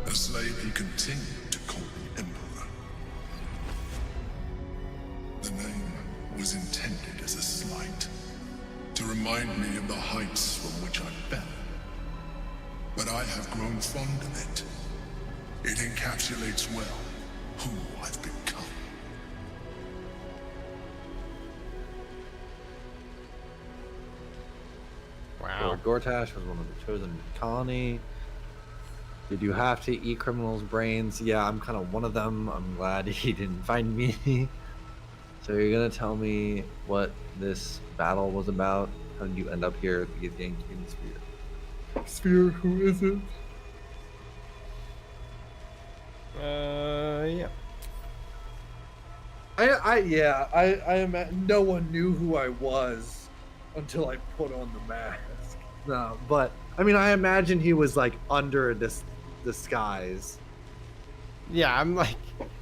A slave he continued to call the Emperor. The name was intended as a slight, to remind me of the heights from which I fell. But I have grown fond of it. It encapsulates well who I've become. Wow. Lord Gortash was one of the chosen colony. Did you have to eat criminals' brains? Yeah, I'm kind of one of them. I'm glad he didn't find me. So you're gonna tell me what this battle was about? How did you end up here at the Githyanki Sphere? Sphere, who is it? Yeah. I no one knew who I was until I put on the mask. No, but I mean, I imagine he was like under this disguise. Yeah, I'm like,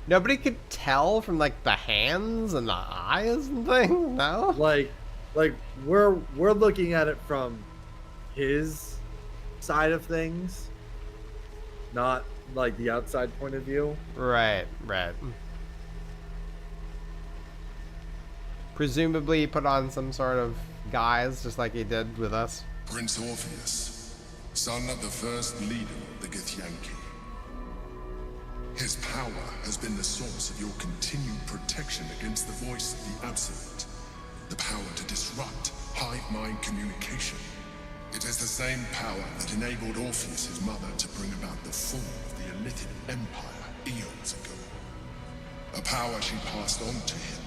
nobody could tell from like the hands and the eyes and things. No, like we're looking at it from his side of things, not like the outside point of view. Right. Presumably he put on some sort of guise, just like he did with us. Prince Orpheus, son of the first leader of the Githyanki. His power has been the source of your continued protection against the voice of the Absolute. The power to disrupt hive mind communication. It is the same power that enabled Orpheus' mother to bring about the fall of the Elitid Empire eons ago. A power she passed on to him,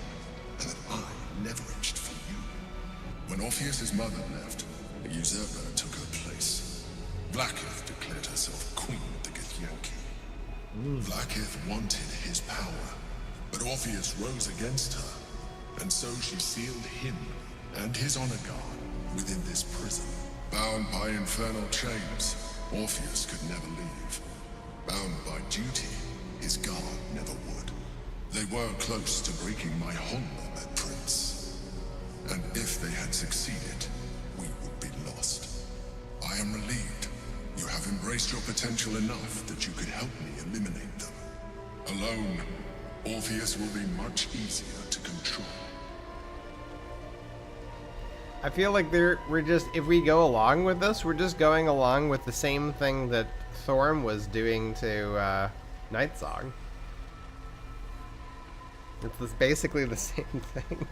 and that I leveraged for you. When Orpheus' mother left, a usurper took her place. Blacketh declared herself queen of the Githyanki. Blackith wanted his power, but Orpheus rose against her, and so she sealed him and his honor guard within this prison. Bound by infernal chains, Orpheus could never leave. Bound by duty, his guard never would. They were close to breaking my honor, that prince. And if they had succeeded, we would be lost. I am relieved. You have embraced your potential enough that you could help me eliminate them. Alone, Orpheus will be much easier to control. I feel like we're just, if we go along with this, we're just going along with the same thing that Thorm was doing to Nightsong. It's basically the same thing.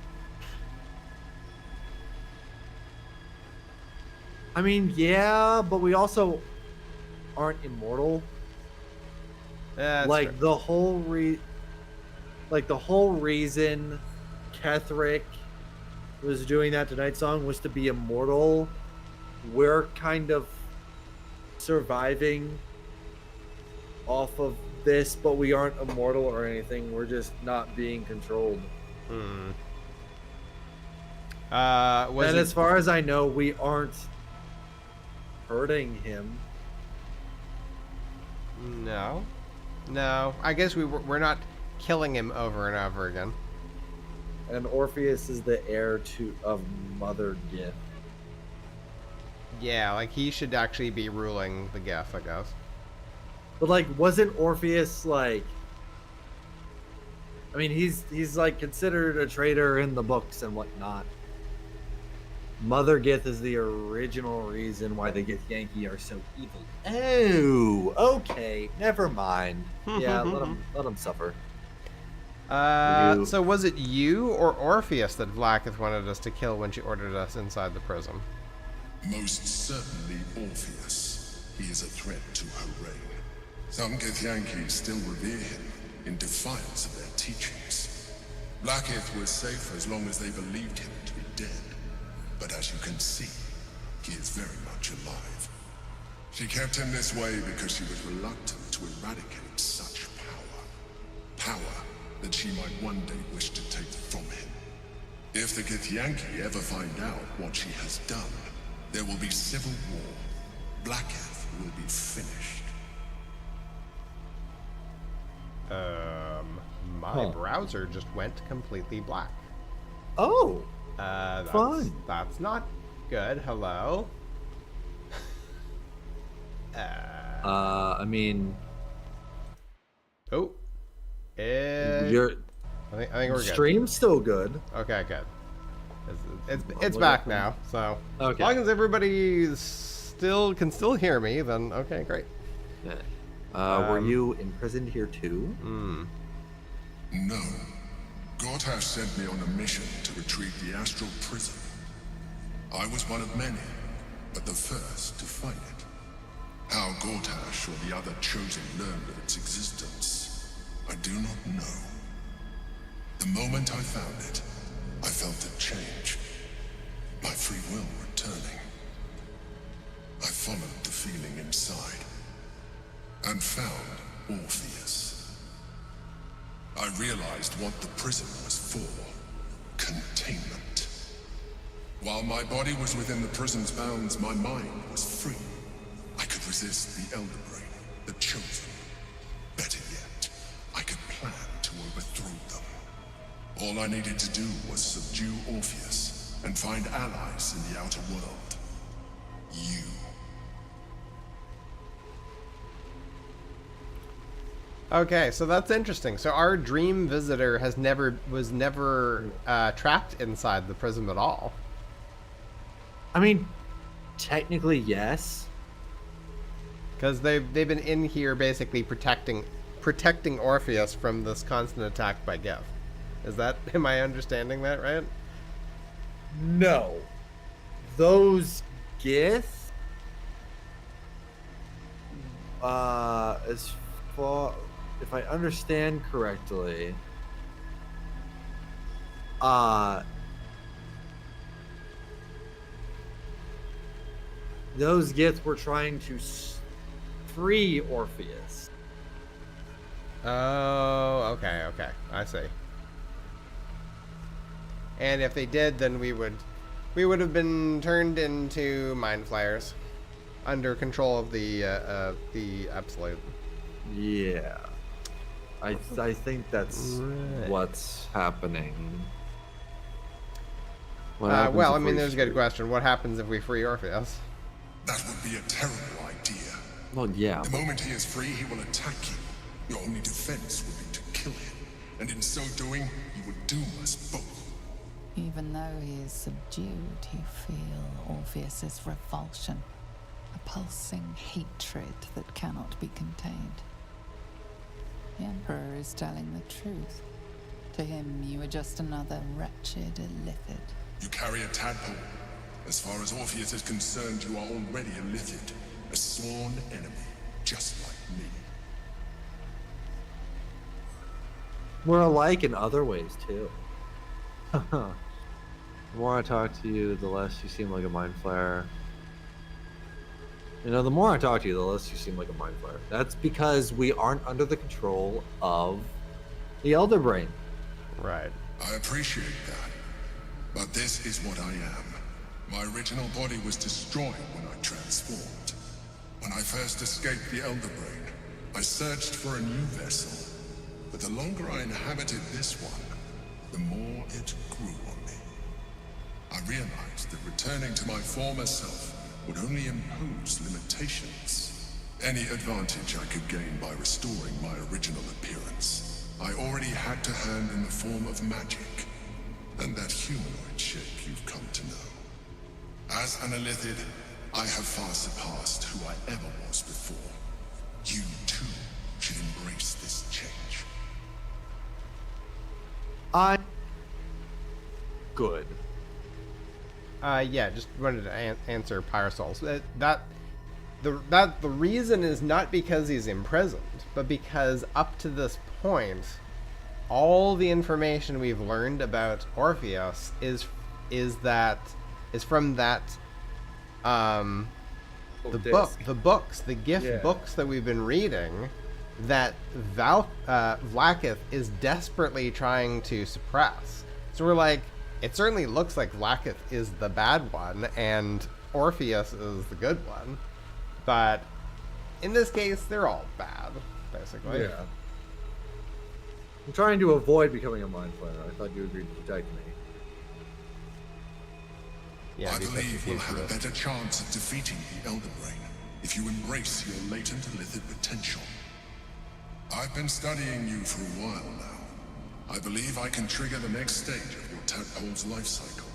I mean, yeah, but we also aren't immortal. Like the whole reason Ketheric was doing that to Nightsong was to be immortal. We're kind of surviving off of this, but we aren't immortal or anything. We're just not being controlled. And as far as I know, we aren't hurting him. No. I guess we're not killing him over and over again. And Orpheus is the heir of Mother Gith. Yeah, like he should actually be ruling the Gith, I guess. But like, wasn't Orpheus like? I mean, he's like considered a traitor in the books and whatnot. Mother Gith is the original reason why the Githyanki are so evil. Oh, okay, never mind. Yeah, let him suffer. So was it you or Orpheus that Blackith wanted us to kill when she ordered us inside the prison? Most certainly Orpheus. He is a threat to her reign. Some Githyanki still revere him in defiance of their teachings. Blackith was safe as long as they believed him to be dead. But as you can see, he is very much alive. She kept him this way because she was reluctant to eradicate such power. Power that she might one day wish to take from him. If the Githyanki ever find out what she has done, there will be civil war. Blackith will be finished. My browser just went completely black. Oh! Fun. That's not good. Hello? I mean... Oh. I think we're good. Stream's still good. Okay, good. It's back now, so okay. As long as everybody can still hear me, then okay, great. Were you imprisoned here too? No. Gortash sent me on a mission to retrieve the astral prison. I was one of many, but the first to find it. How Gortash or the other chosen learned of its existence, I do not know. The moment I found it, I felt a change. My free will returning. I followed the feeling inside and found Orpheus. I realized what the prison was for. Containment. While my body was within the prison's bounds, my mind was free. I could resist the Elder Brain, the Chosen. Better yet, I could plan to overthrow them. All I needed to do was subdue Orpheus and find allies in the outer world. You. Okay, so that's interesting. So our dream visitor was never trapped inside the prison at all. I mean, technically yes, because they've been in here basically protecting Orpheus from this constant attack by Gith. Am I understanding that right? No, those Gith, as far if I understand correctly, those Gith were trying to free Orpheus. Oh, okay, okay. I see. And if they did, then we would have been turned into mind flayers under control of the Absolute. Yeah. I think that's what's happening. Well, I mean, there's a good question. What happens if we free Orpheus? That would be a terrible idea. Well, yeah. The moment he is free, he will attack you. Your only defense would be to kill him. And in so doing, he would doom us both. Even though he is subdued, you feel Orpheus's revulsion. A pulsing hatred that cannot be contained. The Emperor is telling the truth. To him, you are just another wretched illithid. You carry a tadpole. As far as Orpheus is concerned, you are already a illithid. A sworn enemy, just like me. We're alike in other ways, too. The more I talk to you, the less you seem like a mind flayer. You know, the more I talk to you, the less you seem like a mind flayer. That's because we aren't under the control of the Elder Brain. Right. I appreciate that. But this is what I am. My original body was destroyed when I transformed. When I first escaped the Elder Brain, I searched for a new vessel. But the longer I inhabited this one, the more it grew on me. I realized that returning to my former self would only impose limitations. Any advantage I could gain by restoring my original appearance, I already had to hand in the form of magic, and that humanoid shape you've come to know. As an illithid, I have far surpassed who I ever was before. You, too, should embrace this change. Good. Yeah, just wanted to answer Pyrosols. The reason is not because he's imprisoned, but because up to this point, all the information we've learned about Orpheus is from that the gift books that we've been reading that Vlaakith is desperately trying to suppress. So we're like, it certainly looks like Vlaakith is the bad one and Orpheus is the good one, but in this case, they're all bad, basically. Yeah. I'm trying to avoid becoming a mind flayer. I thought you agreed to protect me. Yeah, I believe we'll have a better chance of defeating the Elder Brain if you embrace your latent illithid potential. I've been studying you for a while now. I believe I can trigger the next stage of your tadpole's life cycle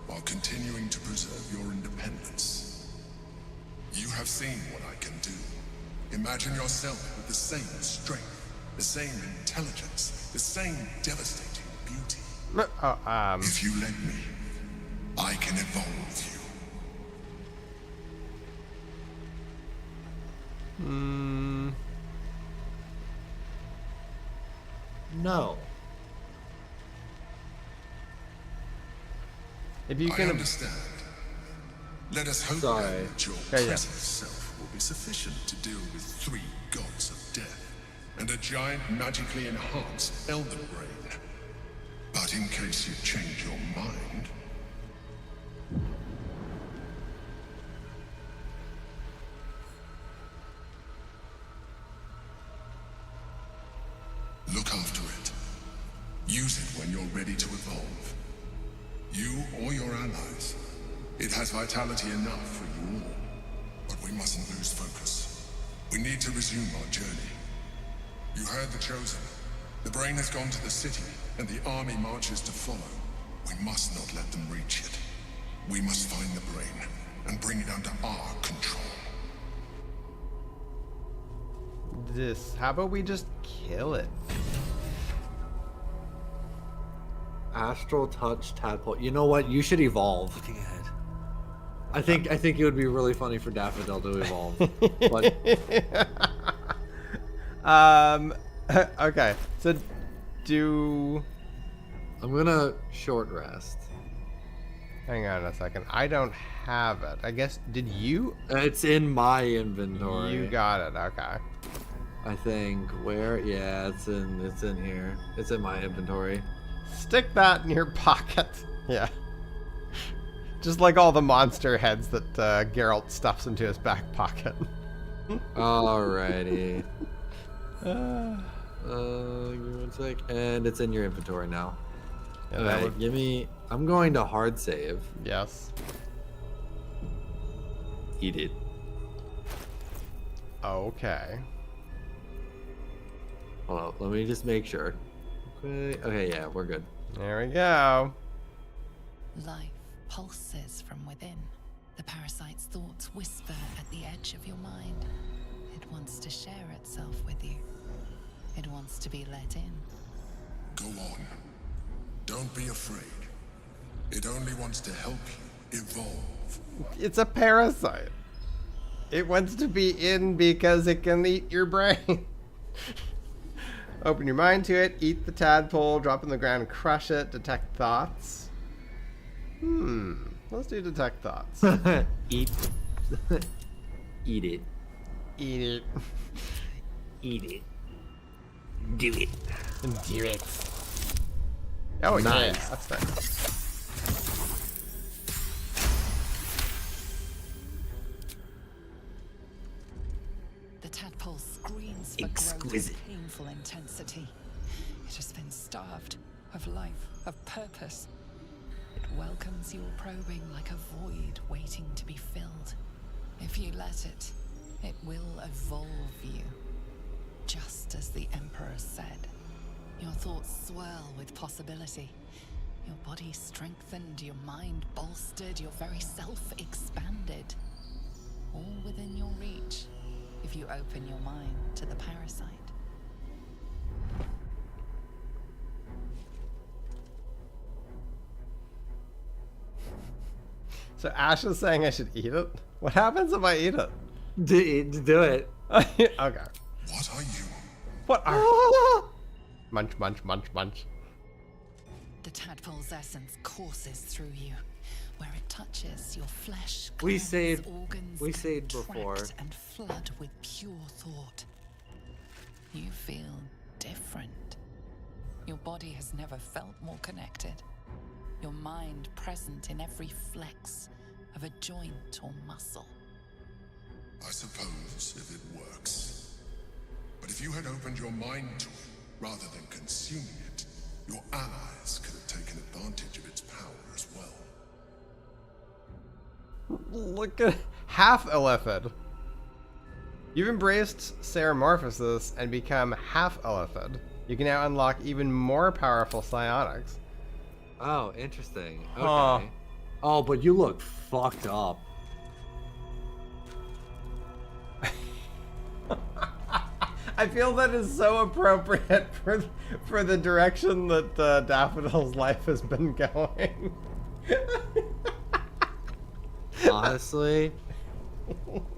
while continuing to preserve your independence. You have seen what I can do. Imagine yourself with the same strength, the same intelligence, the same devastating beauty. If you let me, I can evolve you. No. If you can understand. Let us hope that your present self will be sufficient to deal with 3 gods of death and a giant magically enhanced Elder Brain. But in case you change your mind, look after it. Use it when you're ready to evolve. You or your allies. It has vitality enough for you all. But we mustn't lose focus. We need to resume our journey. You heard the Chosen. The Brain has gone to the city, and the army marches to follow. We must not let them reach it. We must find the Brain, and bring it under our control. How about we just kill it? Astral touch tadpole. You know what? You should evolve. Looking ahead. I think it would be really funny for Daffodil to evolve. But okay. So I'm gonna short rest. Hang on a second. I don't have it. I guess did you? It's in my inventory. You got it. Okay. I think where? Yeah, it's in here. It's in my inventory. Stick that in your pocket. Yeah. Just like all the monster heads that Geralt stuffs into his back pocket. Alrighty. Give me 1 sec. And it's in your inventory now. Yeah, Alright, give me... I'm going to hard save. Yes. Eat it. Okay. Hold on, let me just make sure. Okay, yeah, we're good. There we go. Life pulses from within. The parasite's thoughts whisper at the edge of your mind. It wants to share itself with you. It wants to be let in. Go on. Don't be afraid. It only wants to help you evolve. It's a parasite. It wants to be in because it can eat your brain. Open your mind to it, eat the tadpole, drop it on the ground, crush it, detect thoughts. Let's do detect thoughts. Eat. Eat it. Eat it. Eat it. Do it. Do it. Oh, nice. Yeah, that's nice. The tadpole screams for Exquisite. growth, painful intensity. It has been starved of life, of purpose. It welcomes your probing like a void waiting to be filled. If you let it, it will evolve you. Just as the Emperor said. Your thoughts swirl with possibility. Your body strengthened, your mind bolstered, your very self expanded. All within your reach, if you open your mind to the parasite. So Ash is saying I should eat it? What happens if I eat it? Do it. Okay. What are you? What are... Munch, munch, munch, munch. The tadpole's essence courses through you. Where it touches your flesh, We glands, saved- organs we saved contract before. and flood with pure thought. You feel different. Your body has never felt more connected. Your mind present in every flex of a joint or muscle. I suppose if it works. But if you had opened your mind to it, rather than consuming it, your allies could have taken advantage of its power as well. Look at half Illithid. You've embraced Ceramorphosis and become half Illithid. You can now unlock even more powerful psionics. Oh, interesting. Okay. Huh. Oh, but you look fucked up. I feel that is so appropriate for the direction that Daffodil's life has been going. Honestly.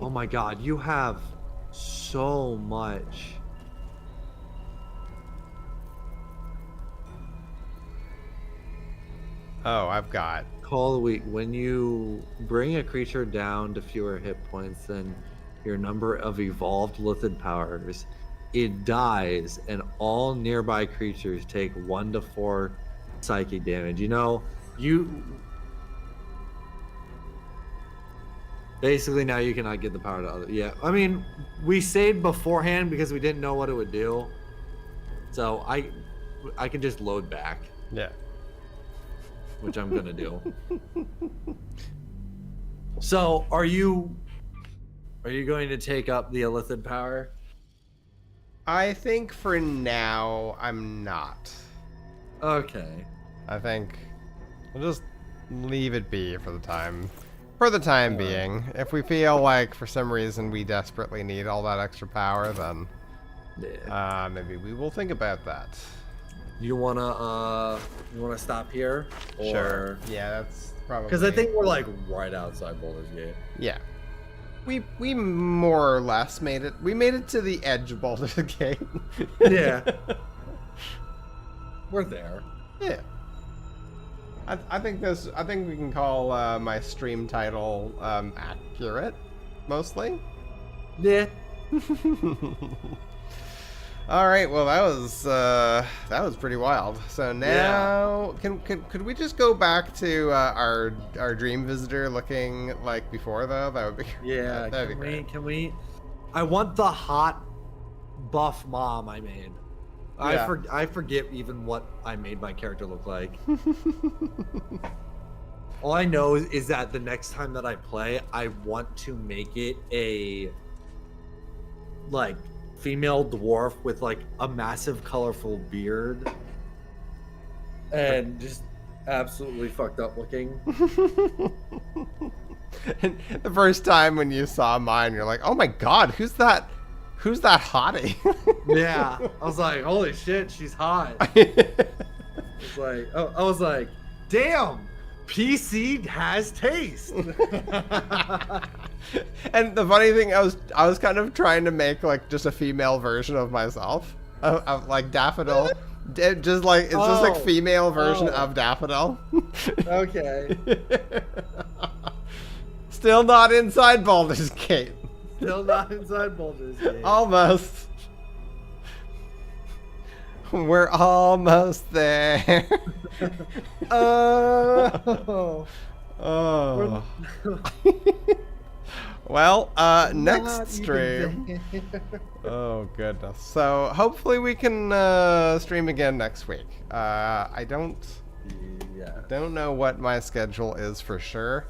Oh my god, you have so much. Oh, I've got... Call the week. When you bring a creature down to fewer hit points than your number of evolved Lithid powers, it dies, and all nearby creatures take 1 to 4 psychic damage. You know, basically now you cannot get the power to other. Yeah, I mean, we saved beforehand because we didn't know what it would do. So I can just load back. Yeah. Which I'm gonna do. So, are you going to take up the Illithid power? I think for now, I'm not. Okay. I think we'll just leave it be for the time. For the time being. If we feel like for some reason we desperately need all that extra power, then maybe we will think about that. You wanna stop here? Or... Sure. Yeah, that's probably. Because I think we're like right outside Baldur's Gate. Yeah. We more or less made it. We made it to the edge of Baldur's Gate. Yeah. We're there. Yeah. I think this. I think we can call my stream title accurate, mostly. Yeah. All right, well that was pretty wild. So now, could we just go back to our dream visitor looking like before though? That would be that'd be great. Can we? I want the hot buff mom I made. Yeah. I forget even what I made my character look like. All I know is that the next time that I play, I want to make it a like female dwarf with like a massive colorful beard and just absolutely fucked up looking. And the first time when you saw mine, you're like, "Oh my god, who's that? Who's that hottie?" Yeah, I was like, "Holy shit, she's hot." It's like, oh, I was like, "Damn, PC has taste." And the funny thing, I was kind of trying to make like just a female version of myself, of like Daffodil. Just like it's just like female version of Daffodil. Okay. Still not inside Baldur's Gate. Still not inside Baldur's Gate. Almost. We're almost there. Oh. Well, next stream. Oh goodness. So hopefully we can stream again next week. I don't know what my schedule is for sure.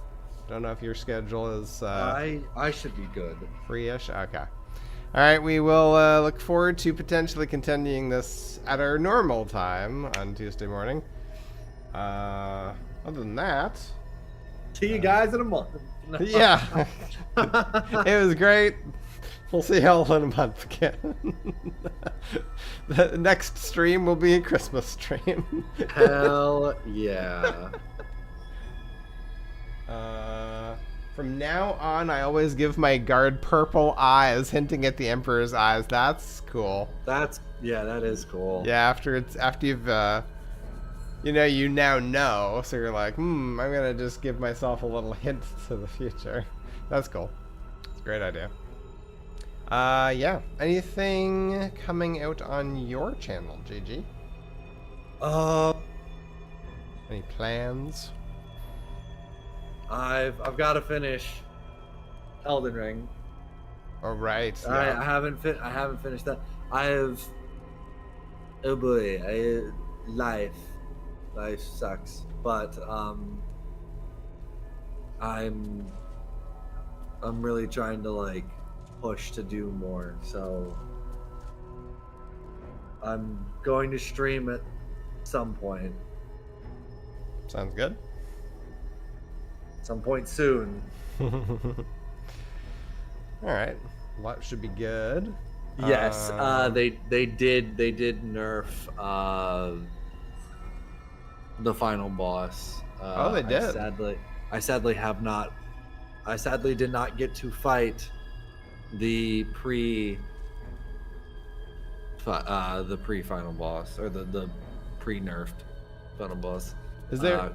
Don't know if your schedule is I should be good. Free-ish? Okay. Alright, we will look forward to potentially continuing this at our normal time on Tuesday morning. Other than that... See you guys in a month. Yeah. It was great. We'll see y'all in a month again. The next stream will be a Christmas stream. Hell yeah. From now on, I always give my guard purple eyes, hinting at the Emperor's eyes. That's cool. That is cool. Yeah, after you've you now know, so you're like, I'm gonna just give myself a little hint to the future. That's cool. It's a great idea. Yeah. Anything coming out on your channel, GG? Any plans? I've got to finish Elden Ring. All right. Yeah. I haven't finished that. Oh boy, life sucks. But I'm really trying to like push to do more. So I'm going to stream at some point. Sounds good. Some point soon. All right, well, that should be good. Yes, they did nerf the final boss. They did. I sadly did not get to fight the pre-final boss, or the pre-nerfed final boss. Is there?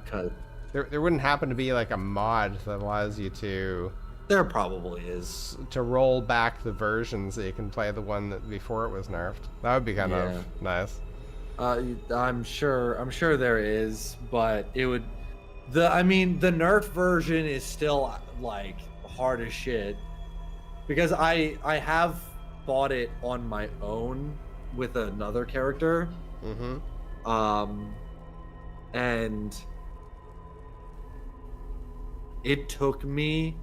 There wouldn't happen to be like a mod that allows you to... There probably is. To roll back the version so you can play the one that before it was nerfed. That would be kind of nice. I'm sure there is, but it would... the nerfed version is still like hard as shit. Because I have bought it on my own with another character. Mm-hmm. And it took me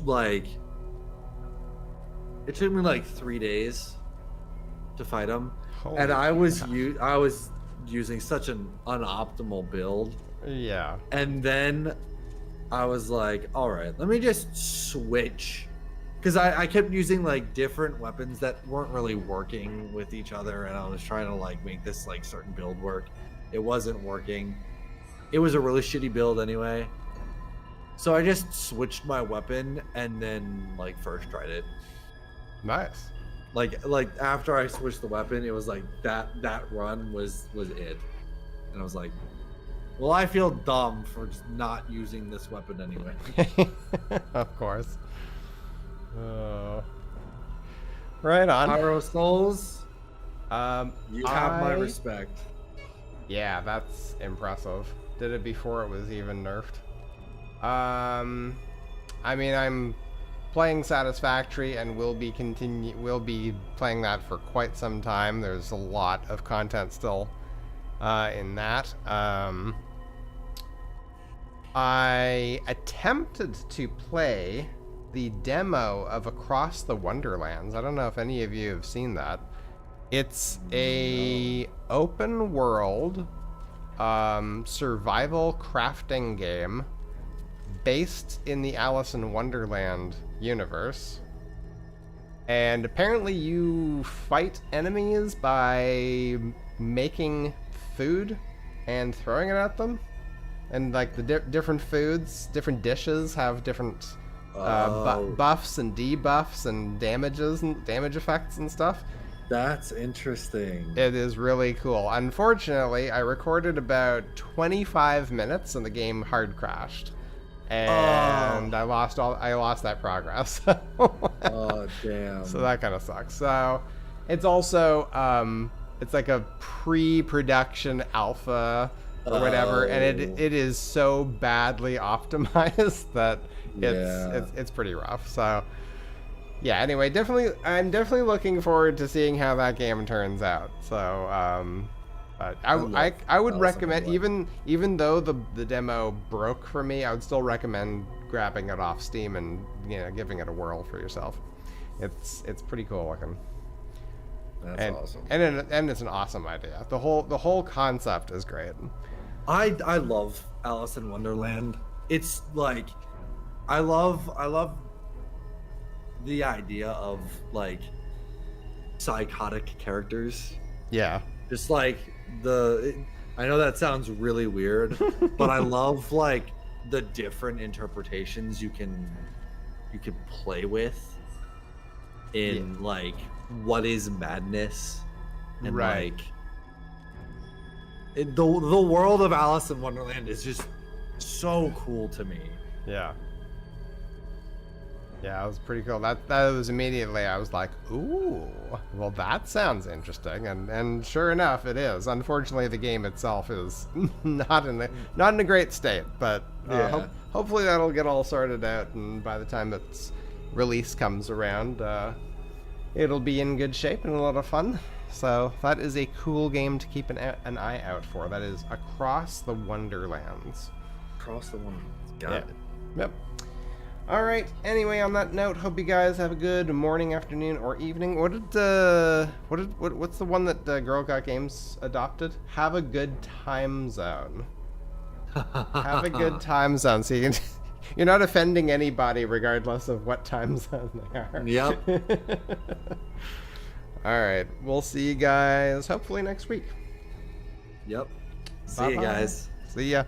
like 3 days to fight him. And I was using such an unoptimal build. Yeah. And then I was like, all right, let me just switch, because I kept using like different weapons that weren't really working with each other, and I was trying to like make this like certain build work. It wasn't working. It was a really shitty build anyway. So I just switched my weapon and then like first tried it. Nice. Like after I switched the weapon, it was like that run was it. And I was like, well, I feel dumb for just not using this weapon anyway. Of course. Right on. Pyro Souls. You have my I- respect. Yeah, that's impressive. Did it before it was even nerfed. I mean, I'm playing Satisfactory and will be playing that for quite some time. There's a lot of content still in that. I attempted to play the demo of Across the Wonderlands. I don't know if any of you have seen that. It's a open world survival crafting game based in the Alice in Wonderland universe. And apparently you fight enemies by making food and throwing it at them. And like the different foods, different dishes have different buffs and debuffs and damages and damage effects and stuff. That's interesting. It is really cool. Unfortunately, I recorded about 25 minutes and the game hard crashed. And I lost that progress. Oh, damn. So that kind of sucks. So it's also it's like a pre-production alpha or whatever, and it is so badly optimized that it's pretty rough. So yeah, anyway, I'm definitely looking forward to seeing how that game turns out. So but I would recommend, even though the demo broke for me, I would still recommend grabbing it off Steam and giving it a whirl for yourself. It's pretty cool looking. That's awesome. And it's an awesome idea. The whole concept is great. I love Alice in Wonderland. It's like I love the idea of like psychotic characters. Yeah. Just like I know that sounds really weird, but I love like the different interpretations you can play with in like what is madness and like the world of Alice in Wonderland is just so cool to me. Yeah. Yeah, it was pretty cool. That was immediately, I was like, ooh, well, that sounds interesting, and sure enough, it is. Unfortunately, the game itself is not in a great state, but hopefully that'll get all sorted out, and by the time its release comes around, it'll be in good shape and a lot of fun. So that is a cool game to keep an eye out for. That is Across the Wonderlands. Across the Wonderlands. Got it. Yep. All right. Anyway, on that note, hope you guys have a good morning, afternoon, or evening. What's the one that Girl Got Games adopted? Have a good time zone. Have a good time zone. So you're not offending anybody, regardless of what time zone they are. Yep. All right. We'll see you guys hopefully next week. Yep. See Bye-bye. you guys. See ya.